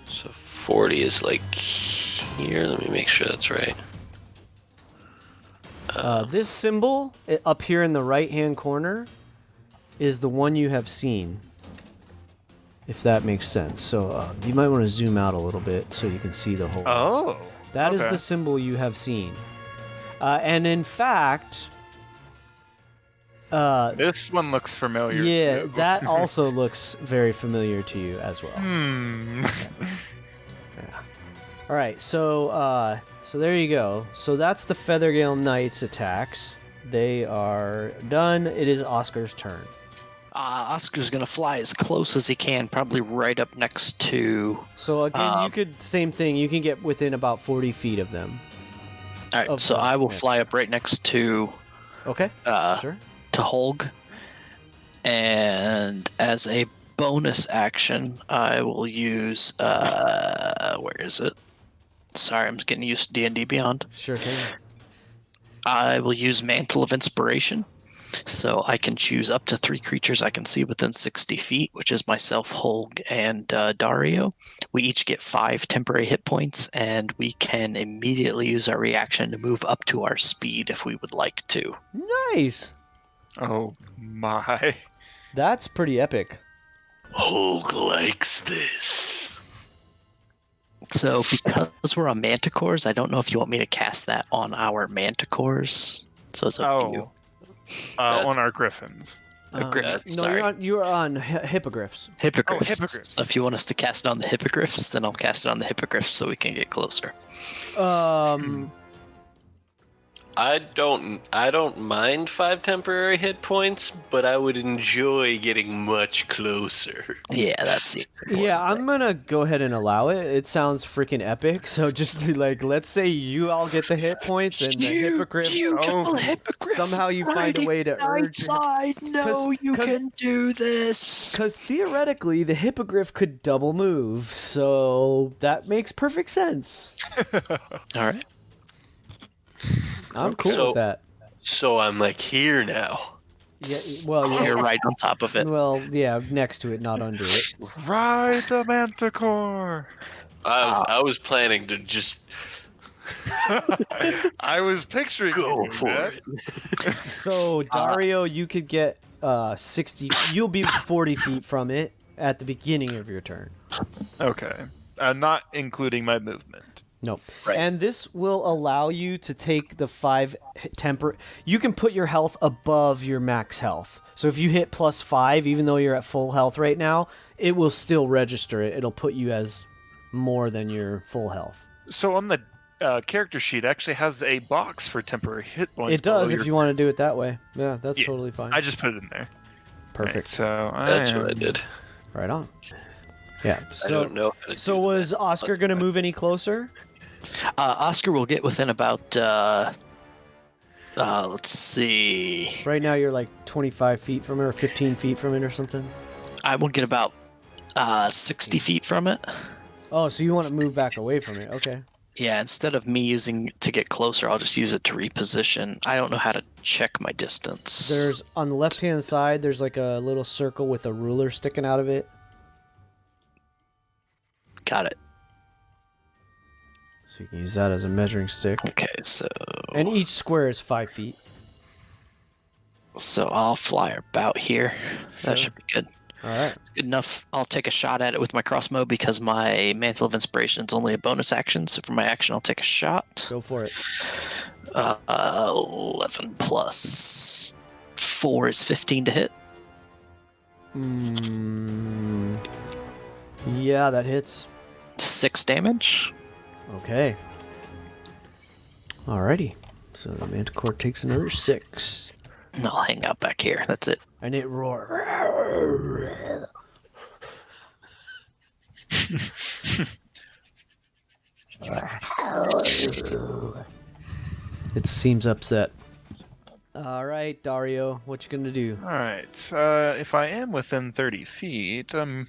So 40 is like here. Let me make sure that's right. This symbol up here in the right-hand corner is the one you have seen, if that makes sense. So you might want to zoom out a little bit so you can see the whole. Oh. That is okay. the symbol you have seen. And in fact... This one looks familiar. yeah, too. that also looks very familiar to you as well. All right, so there you go. So that's the Feathergale Knights attacks. They are done. It is Oscar's turn. Oscar's gonna fly as close as he can, probably right up next to... So again, you could, same thing, you can get within about 40 feet of them. Alright, so I will yeah. fly up right next to... Okay, sure. to Holg. And as a bonus action, I will use... where is it? Sorry, I'm getting used to D&D Beyond. Sure thing. I will use Mantle of Inspiration. So I can choose up to 3 creatures I can see within 60 feet, which is myself, Holg, and Dario. We each get 5 temporary hit points, and we can immediately use our reaction to move up to our speed if we would like to. Nice! Oh my. That's pretty epic. Hulk likes this. So because we're on Manticores, I don't know if you want me to cast that on our Manticores. So it's up to you. On our Griffins. Griffins, no, sorry. you're on Hippogriffs. Hippogriffs. Oh, Hippogriffs. So if you want us to cast it on the Hippogriffs, then I'll cast it on the Hippogriffs so we can get closer. I don't mind 5 temporary hit points, but I would enjoy getting much closer. Yeah, that's it. Yeah, I'm gonna go ahead and allow it. It sounds freaking epic. So just like, let's say you all get the hit points and the Hippogriff. Beautiful Hippogriff. Somehow you find a way to urge. Side. No, you can do this. Because theoretically, the Hippogriff could double move, so that makes perfect sense. All right. I'm cool So- with that. So I'm like here now. Yeah, well, yeah. You're right on top of it. Well, yeah, next to it, not under it. Ride the Manticore. I was planning to just I was picturing you go doing for that. it. So Dario, you could get 60. You'll be 40 feet from it at the beginning of your turn. Okay. Not including my movement. No. Right. And this will allow you to take the 5 temper. You can put your health above your max health. So if you hit +5, even though you're at full health right now, it will still register it. It'll put you as more than your full health. So on the character sheet, it actually has a box for temporary hit points. It does below if your- you want to do it that way. Yeah, that's Yeah, totally fine. I just put it in there. Perfect. Right, so That's what I am- did. Right on. Yeah. I So don't know how to so do was that. Oscar going to move any closer? Oscar will get within about, let's see. Right now you're like 25 feet from it or 15 feet from it or something. I will get about 60 feet from it. Oh, so you want to move back away from it. Okay. Yeah, instead of me using to get closer, I'll just use it to reposition. I don't know how to check my distance. There's on the left-hand side, there's like a little circle with a ruler sticking out of it. Got it. So you can use that as a measuring stick. Okay, so And each square is 5 feet. I'll fly about here. Sure. That should be good. All right. It's good enough. I'll take a shot at it with my crossbow because my Mantle of Inspiration is only a bonus action. So for my action, I'll take a shot. Go for it. 11 plus 4 is 15 to hit. Yeah, that hits. 6 damage. Okay. Alrighty. So the Manticore takes another 6. And I'll hang out back here. That's it. And it roars. It seems upset. All right, Dario, what you gonna do? All right. If I am within 30 feet, I'm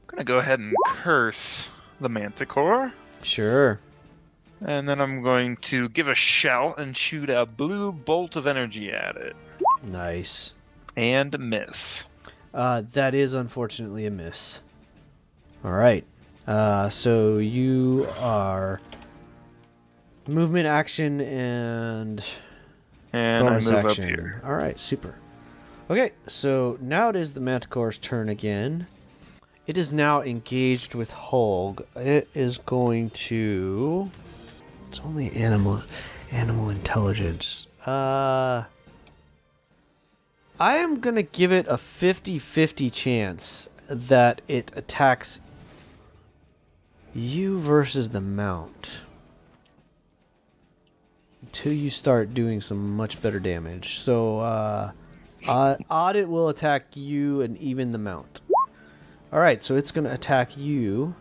gonna go ahead and curse the Manticore, Sure. and then I'm going to give a shout and shoot a blue bolt of energy at it, Nice. and miss. That is unfortunately a miss. All right. So you are movement, action, and And bonus I move action. up here. All right, super. Okay, so now it is the Manticore's turn again. It is now engaged with Holg. It is going to. It's only animal intelligence. I am gonna give it a 50-50 chance that it attacks you versus the mount. Until you start doing some much better damage. So, Audit will attack you and even the mount. Alright, so it's going to attack you.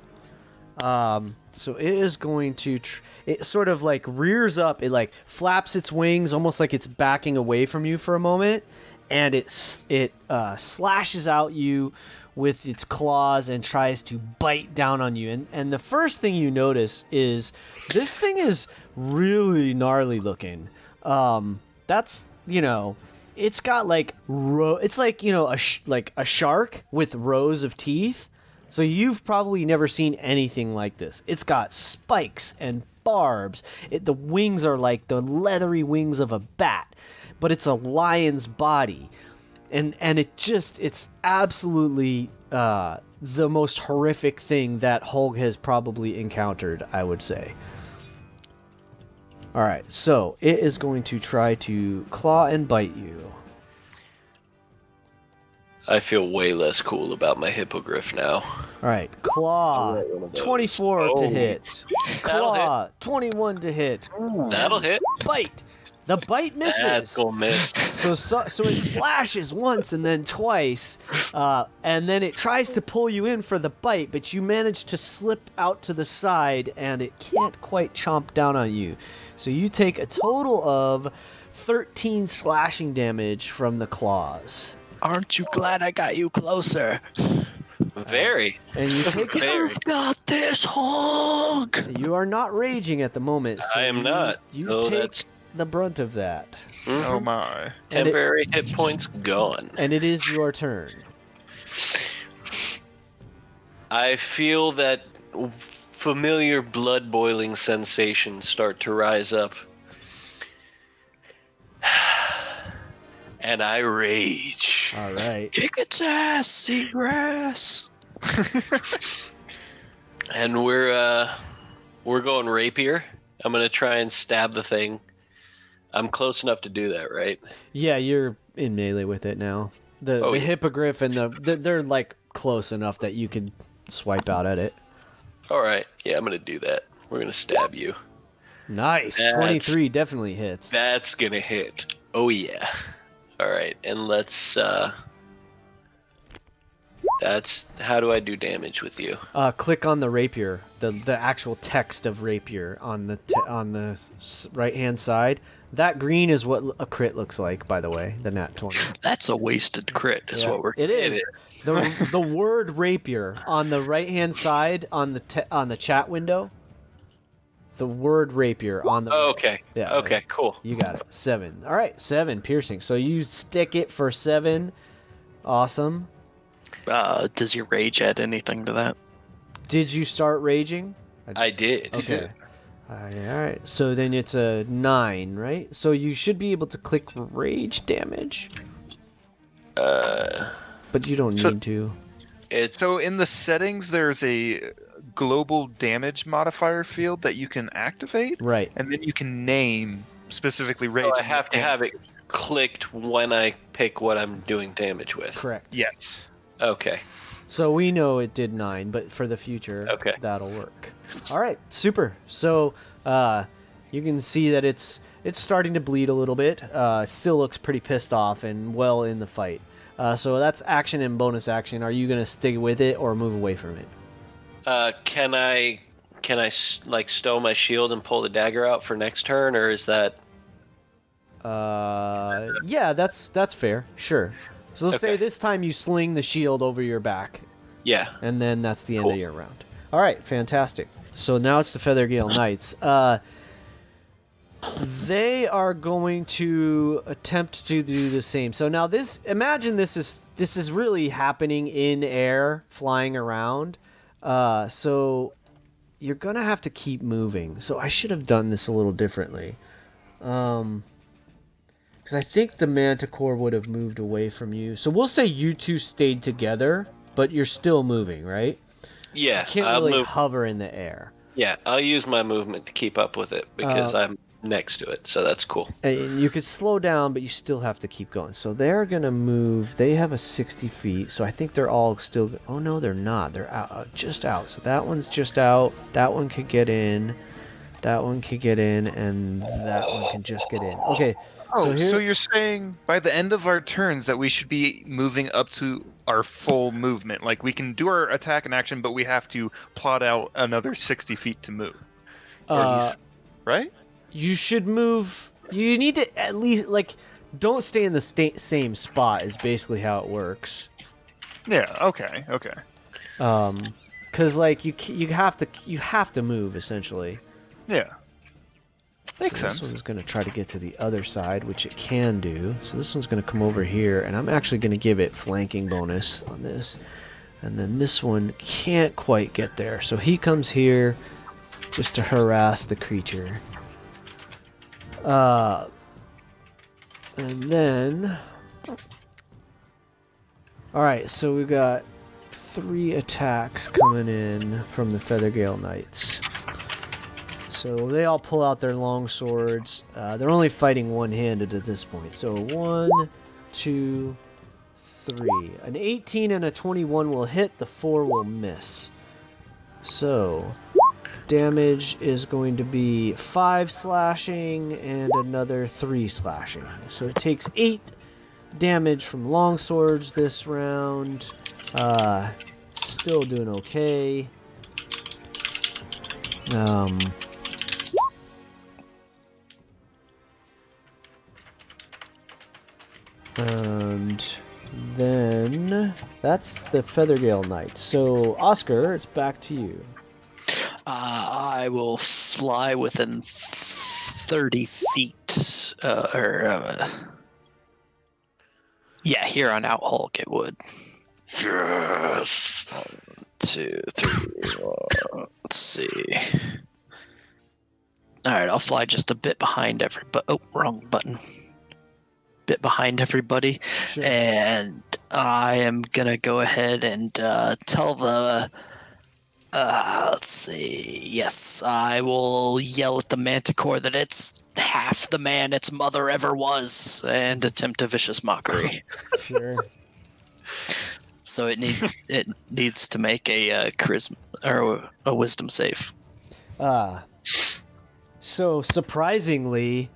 So it is going to... it sort of like rears up. It like flaps its wings almost like it's backing away from you for a moment. And it slashes out you with its claws and tries to bite down on you. And the first thing you notice is this thing is really gnarly looking. That's, it's got like it's like, like a shark with rows of teeth. So you've probably never seen anything like this. It's got spikes and barbs. The wings are like the leathery wings of a bat, but it's a lion's body. And it's absolutely the most horrific thing that Holg has probably encountered, I would say. All right, so it is going to try to claw and bite you. I feel way less cool about my hippogriff now. All right, claw, 24 to hit. Claw, 21 to hit. That'll hit. Bite. The bite misses. That's gonna miss. So it slashes once and then twice, and then it tries to pull you in for the bite, but you manage to slip out to the side, and it can't quite chomp down on you. So you take a total of 13 slashing damage from the claws. Aren't you glad I got you closer? Very. And you take it. Very. Got this, Hog! You are not raging at the moment. So I am not. You So take that's the brunt of that. Oh my. Temporary hit points gone. And it is your turn. I feel that familiar blood boiling sensations start to rise up. And I rage. All right. Kick its ass, seagrass. And we're going rapier. I'm gonna try and stab the thing. I'm close enough to do that, right? Yeah, you're in melee with it now. The hippogriff and they're like close enough that you can swipe out at it. All right. Yeah, I'm gonna do that. We're gonna stab you. Nice. 23 definitely hits. That's gonna hit. Oh yeah. All right, and let's. That's how do I do damage with you? Click on the rapier, the actual text of rapier on the right hand side. That green is what a crit looks like, by the way. The nat 20. That's a wasted crit, is what we're. It is. The word rapier on the right hand side on the chat window. The word rapier on the. Oh, okay. Yeah. Okay. Cool. You got it. 7. All right. 7 piercing. So you stick it for 7. Awesome. Does your rage add anything to that? Did you start raging? I did. Okay. All right. So then it's a 9, right? So you should be able to click rage damage. But you don't need to. So in the settings, there's a global damage modifier field that you can activate. Right. And then you can name specifically rage. So I have to have it clicked when I pick what I'm doing damage with. Correct. Yes. Okay. So we know it did 9, but for the future, that'll work. All right, super. So you can see that it's starting to bleed a little bit. Still looks pretty pissed off and well in the fight. So that's action and bonus action. Are you gonna stick with it or move away from it? Can I like stow my shield and pull the dagger out for next turn, or is that? Yeah, that's fair. Sure. So let's say this time you sling the shield over your back. Yeah. And then that's the end of your round. All right, fantastic. So now it's the Feathergale Knights. They are going to attempt to do the same. So now imagine this is really happening in air, flying around. So you're gonna have to keep moving. So I should have done this a little differently. Because I think the Manticore would have moved away from you. So we'll say you two stayed together, but you're still moving, right? Yeah. You can't really hover in the air. Yeah, I'll use my movement to keep up with it because I'm next to it, so that's cool. And you could slow down, but you still have to keep going. So they're going to move. They have a 60 feet, so I think they're all still... Oh, no, they're not. They're out, just out. So that one's just out. That one could get in. That one could get in, and that one can just get in. Okay. So you're saying by the end of our turns that we should be moving up to our full movement. Like we can do our attack and action, but we have to plot out another 60 feet to move. Right? You should move. You need to at least, don't stay in the same spot is basically how it works. Yeah, okay. Because, you have to move, essentially. Yeah. Makes sense. This one's going to try to get to the other side, which it can do. So this one's going to come over here, and I'm actually going to give it flanking bonus on this. And then this one can't quite get there. So he comes here just to harass the creature. And then... Alright, so we've got 3 attacks coming in from the Feathergale Knights. So they all pull out their long swords. They're only fighting one-handed at this point. So 1, 2, 3. An 18 and a 21 will hit. The 4 will miss. So damage is going to be 5 slashing and another 3 slashing. So it takes 8 damage from long swords this round. Still doing okay. And then that's the Feathergale Knight. So, Oscar, it's back to you. I will fly within 30 30 feet. Yeah, here on out, Hulk, it would. Yes. 2, 3. Let's see. All right, I'll fly just a bit behind everybody. Oh, wrong button. Bit behind everybody, Sure. and I am gonna go ahead and tell the. Let's see. Yes, I will yell at the Manticore that it's half the man its mother ever was, and attempt a vicious mockery. Sure. So it needs to make a charisma or a wisdom save. So surprisingly,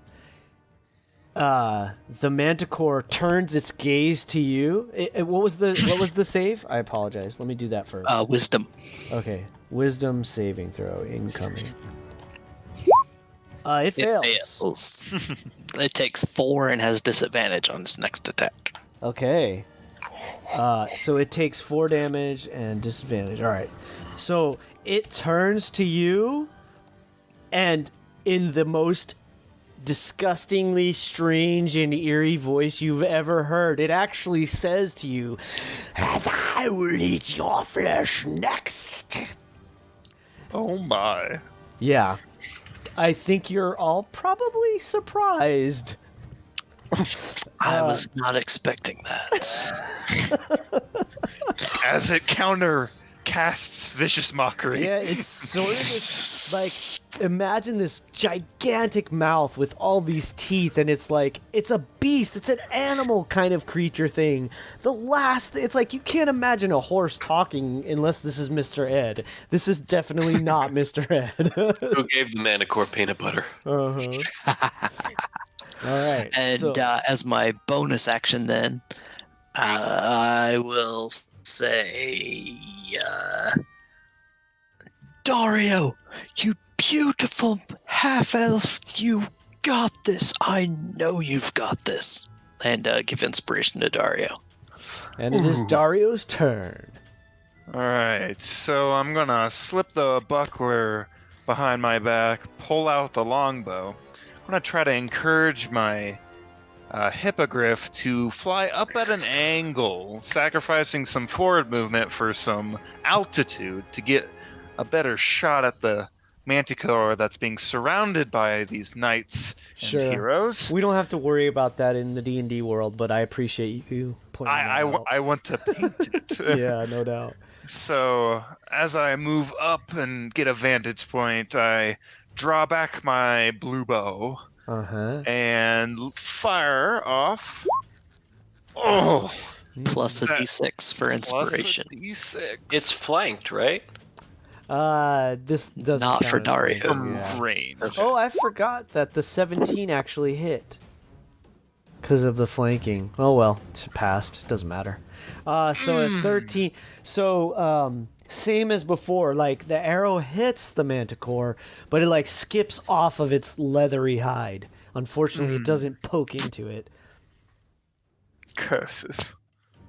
the Manticore turns its gaze to you. What was the save? I apologize. Let me do that first. Wisdom. Okay, wisdom saving throw incoming. It fails. It takes 4 and has disadvantage on its next attack. Okay. So it takes 4 damage and disadvantage. All right. So it turns to you, and in the most disgustingly strange and eerie voice you've ever heard, it actually says to you, "As I will eat your flesh next." Oh my. Yeah. I think you're all probably surprised. I was not expecting that. As it counter casts vicious mockery. Yeah, it's sort of this, like, imagine this gigantic mouth with all these teeth, and it's like, it's a beast, it's an animal kind of creature thing. It's like, you can't imagine a horse talking unless this is Mr. Ed. This is definitely not Mr. Ed. Who gave the Manticore peanut butter? Uh-huh. All right. And as my bonus action, then I will say, Dario, you beautiful half elf, you got this. I know you've got this. And give inspiration to Dario. And it is Dario's turn. Alright, so I'm gonna slip the buckler behind my back, pull out the longbow. I'm gonna try to encourage my hippogriff to fly up at an angle, sacrificing some forward movement for some altitude to get a better shot at the manticore that's being surrounded by these knights Sure. and heroes. We don't have to worry about that in the D&D world, but I appreciate you pointing that out. I want to paint it. Yeah, no doubt. So, as I move up and get a vantage point, I draw back my blue bow Uh-huh. and fire off. Oh! Plus a That- d6 for inspiration. Plus a D6. It's flanked, right? This doesn't Not count for as Dario. flanking, from yeah. range. Oh, I forgot that the 17 actually hit. Because of the flanking. Oh well, it's passed. Doesn't matter. So at 13, so same as before, like the arrow hits the manticore, but it like skips off of its leathery hide. Unfortunately, it doesn't poke into it. Curses.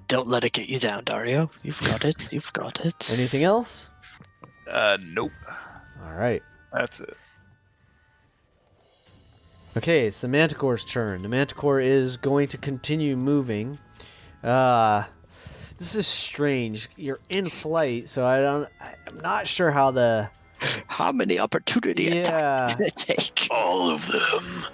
Don't let it get you down, Dario. You've got it. You've got it. Anything else? Nope. All right. That's it. Okay, it's the Manticore's turn. The Manticore is going to continue moving. This is strange. You're in flight, so I'm not sure how the... How many opportunity attacks did it take? All of them.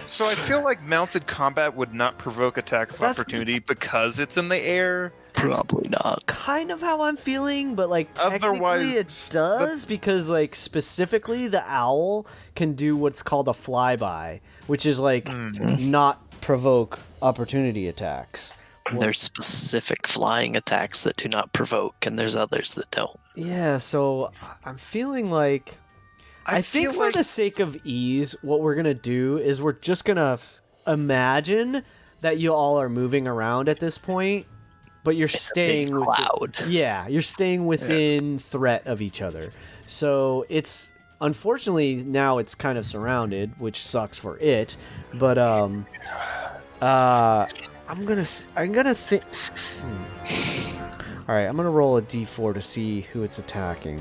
So I feel like mounted combat would not provoke attack of That's- opportunity because it's in the air. Probably not. Kind of how I'm feeling, but like technically Otherwise, it does because like specifically the owl can do what's called a flyby, which is like not provoke opportunity attacks. And there's specific flying attacks that do not provoke, and there's others that don't. Yeah, so I'm feeling like I think feel for like- the sake of ease, what we're gonna do is we're just gonna imagine that you all are moving around at this point, but you're staying Big with cloud. Yeah, you're staying within threat of each other. So it's unfortunately now it's kind of surrounded, which sucks for it. But I'm gonna think. All right, I'm gonna roll a d4 to see who it's attacking.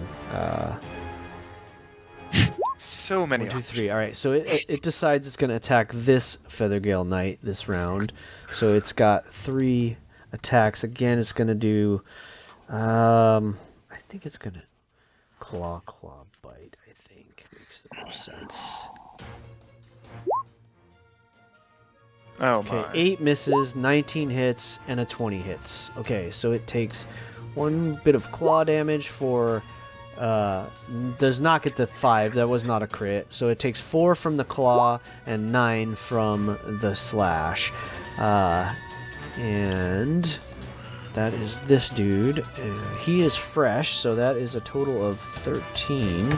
So many 1, 2, options. 3. All right, so it decides it's going to attack this Feathergale Knight this round. So it's got 3 attacks. Again, it's going to do. I think it's going to claw, bite. I think makes the most sense. Oh Okay, my. 8 misses, 19 hits, and a 20 hits. Okay, so it takes 1 bit of claw damage for. Does not get the 5. That was not a crit. So it takes 4 from the claw and 9 from the slash. And that is this dude. He is fresh, so that is a total of 13.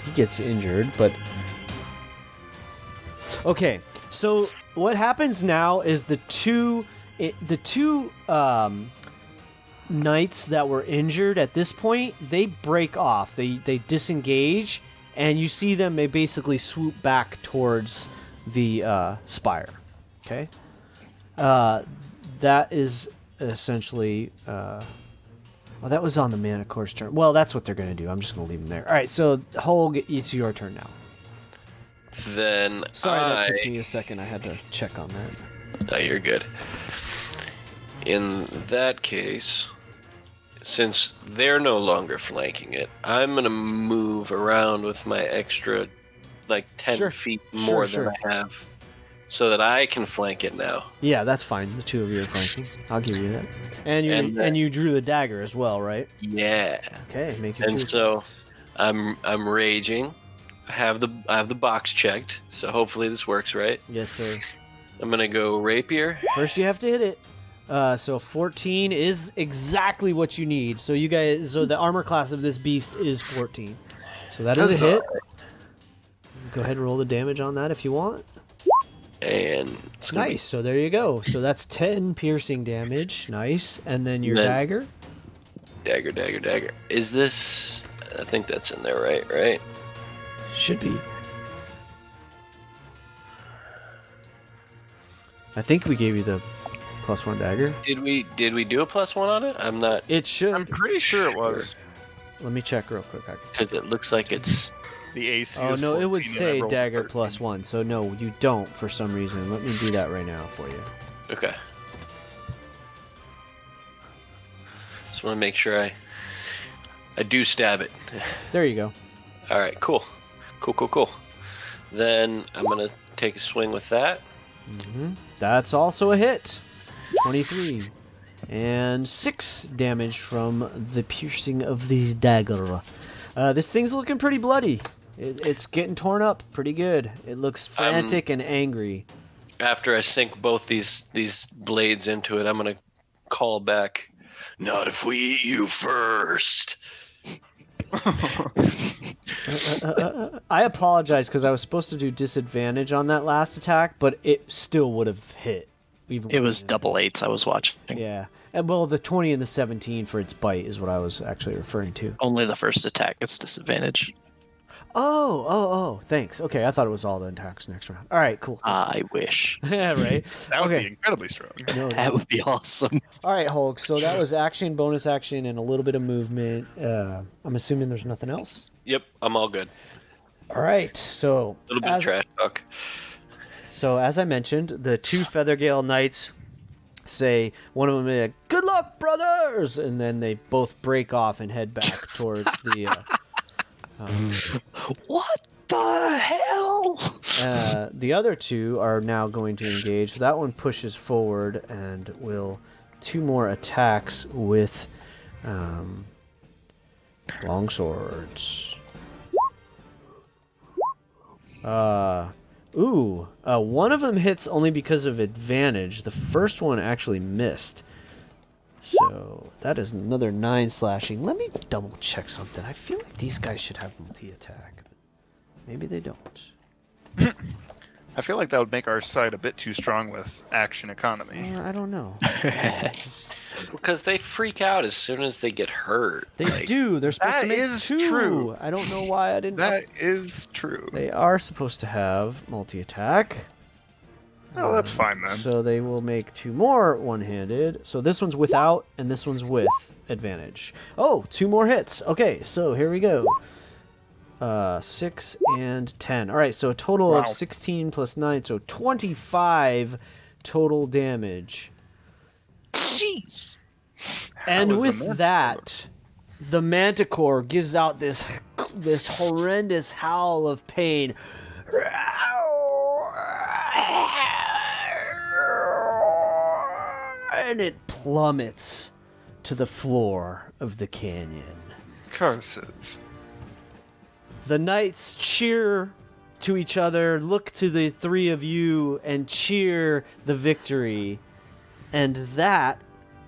He gets injured, but. Okay, so what happens now is the two knights that were injured at this point, they break off. They disengage, and you see them. They basically swoop back towards the spire. Okay, that is essentially. Well, that was on the Manicor's turn. Well, that's what they're going to do. I'm just going to leave them there. All right, so Holg, it's your turn now. Then Sorry, that took me a second. I had to check on that. No, you're good. In that case, since they're no longer flanking it, I'm gonna move around with my extra, like 10 Sure. feet more Sure. than I have, so that I can flank it now. Yeah, that's fine. The 2 of you are flanking. I'll give you that. And you And, you drew the dagger as well, right? Yeah. Okay, make your And 2 so- attacks. I'm raging. I have the box checked, so hopefully this works, right? Yes, sir. I'm gonna go rapier. First, you have to hit it. So 14 is exactly what you need. So you guys, so the armor class of this beast is 14. So that is a Huzzah. hit. Go ahead and roll the damage on that if you want. And it's gonna Nice. So there you go. So that's 10 piercing damage. Nice. And then your Then- dagger. be dagger. Is this? I think that's in there, right? Should be. I think we gave you the +1 dagger. Did we do a +1 on it? I'm not, It should. I'm pretty sure it was. Let me check real quick. because it looks like it's. The AC Oh is no, it 14 would and I say rolled dagger 13. +1. So no, you don't for some reason. Let me do that right now for you. Okay. Just want to make sure I do stab it. There you go. All right, cool. Then I'm gonna take a swing with that. That's also a hit. 23. And 6 damage from the piercing of the dagger. This thing's looking pretty bloody. It's getting torn up pretty good. It looks frantic and angry. After I sink both these blades into it, I'm gonna call back. Not if we eat you first. I apologize because I was supposed to do disadvantage on that last attack, but it still would have hit. Even It with was advantage. double 8s I was watching. Yeah. And, well, the 20 and the 17 for its bite is what I was actually referring to. Only the first attack gets disadvantage. Oh, thanks. Okay, I thought it was all the attacks next round. All right, cool. I wish. Yeah, right. That would Okay. be incredibly strong. No, That would be awesome. All right, Hulk. So that was action, bonus action, and a little bit of movement. I'm assuming there's nothing else. Yep, I'm all good. All right. So A little bit of trash talk. So as I mentioned, the 2 Feathergale Knights say, one of them is like, "Good luck, brothers," and then they both break off and head back towards the. What the hell? The other 2 are now going to engage. That one pushes forward and will 2 more attacks with long swords. One of them hits only because of advantage. The first one actually missed. So that is another 9 slashing. Let me double check something. I feel like these guys should have multi-attack. Maybe they don't. I feel like that would make our side a bit too strong with action economy. I don't know. Because they freak out as soon as they get hurt. They do. They're supposed That to make is 2. true. I don't know why I didn't. That is true. They are supposed to have multi-attack. Oh, that's fine then. So they will make 2 more one-handed. So this one's without, and this one's with advantage. Oh, 2 more hits. Okay, so here we go. 6 and 10. All right, so a total of 16 plus 9, so 25 total damage. Jeez. And was the with Manticore? that, the Manticore gives out this horrendous howl of pain. And it plummets to the floor of the canyon. Curses. The knights cheer to each other, look to the three of you, and cheer the victory. And that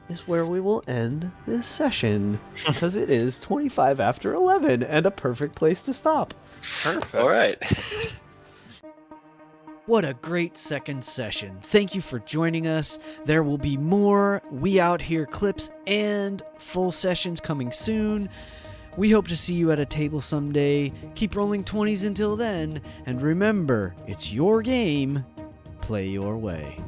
is where we will end this session, because it is 25 after 11 and a perfect place to stop. Perfect. All right. What a great second session. Thank you for joining us. There will be more We Out Here clips and full sessions coming soon. We hope to see you at a table someday. Keep rolling 20s until then. And remember, it's your game. Play your way.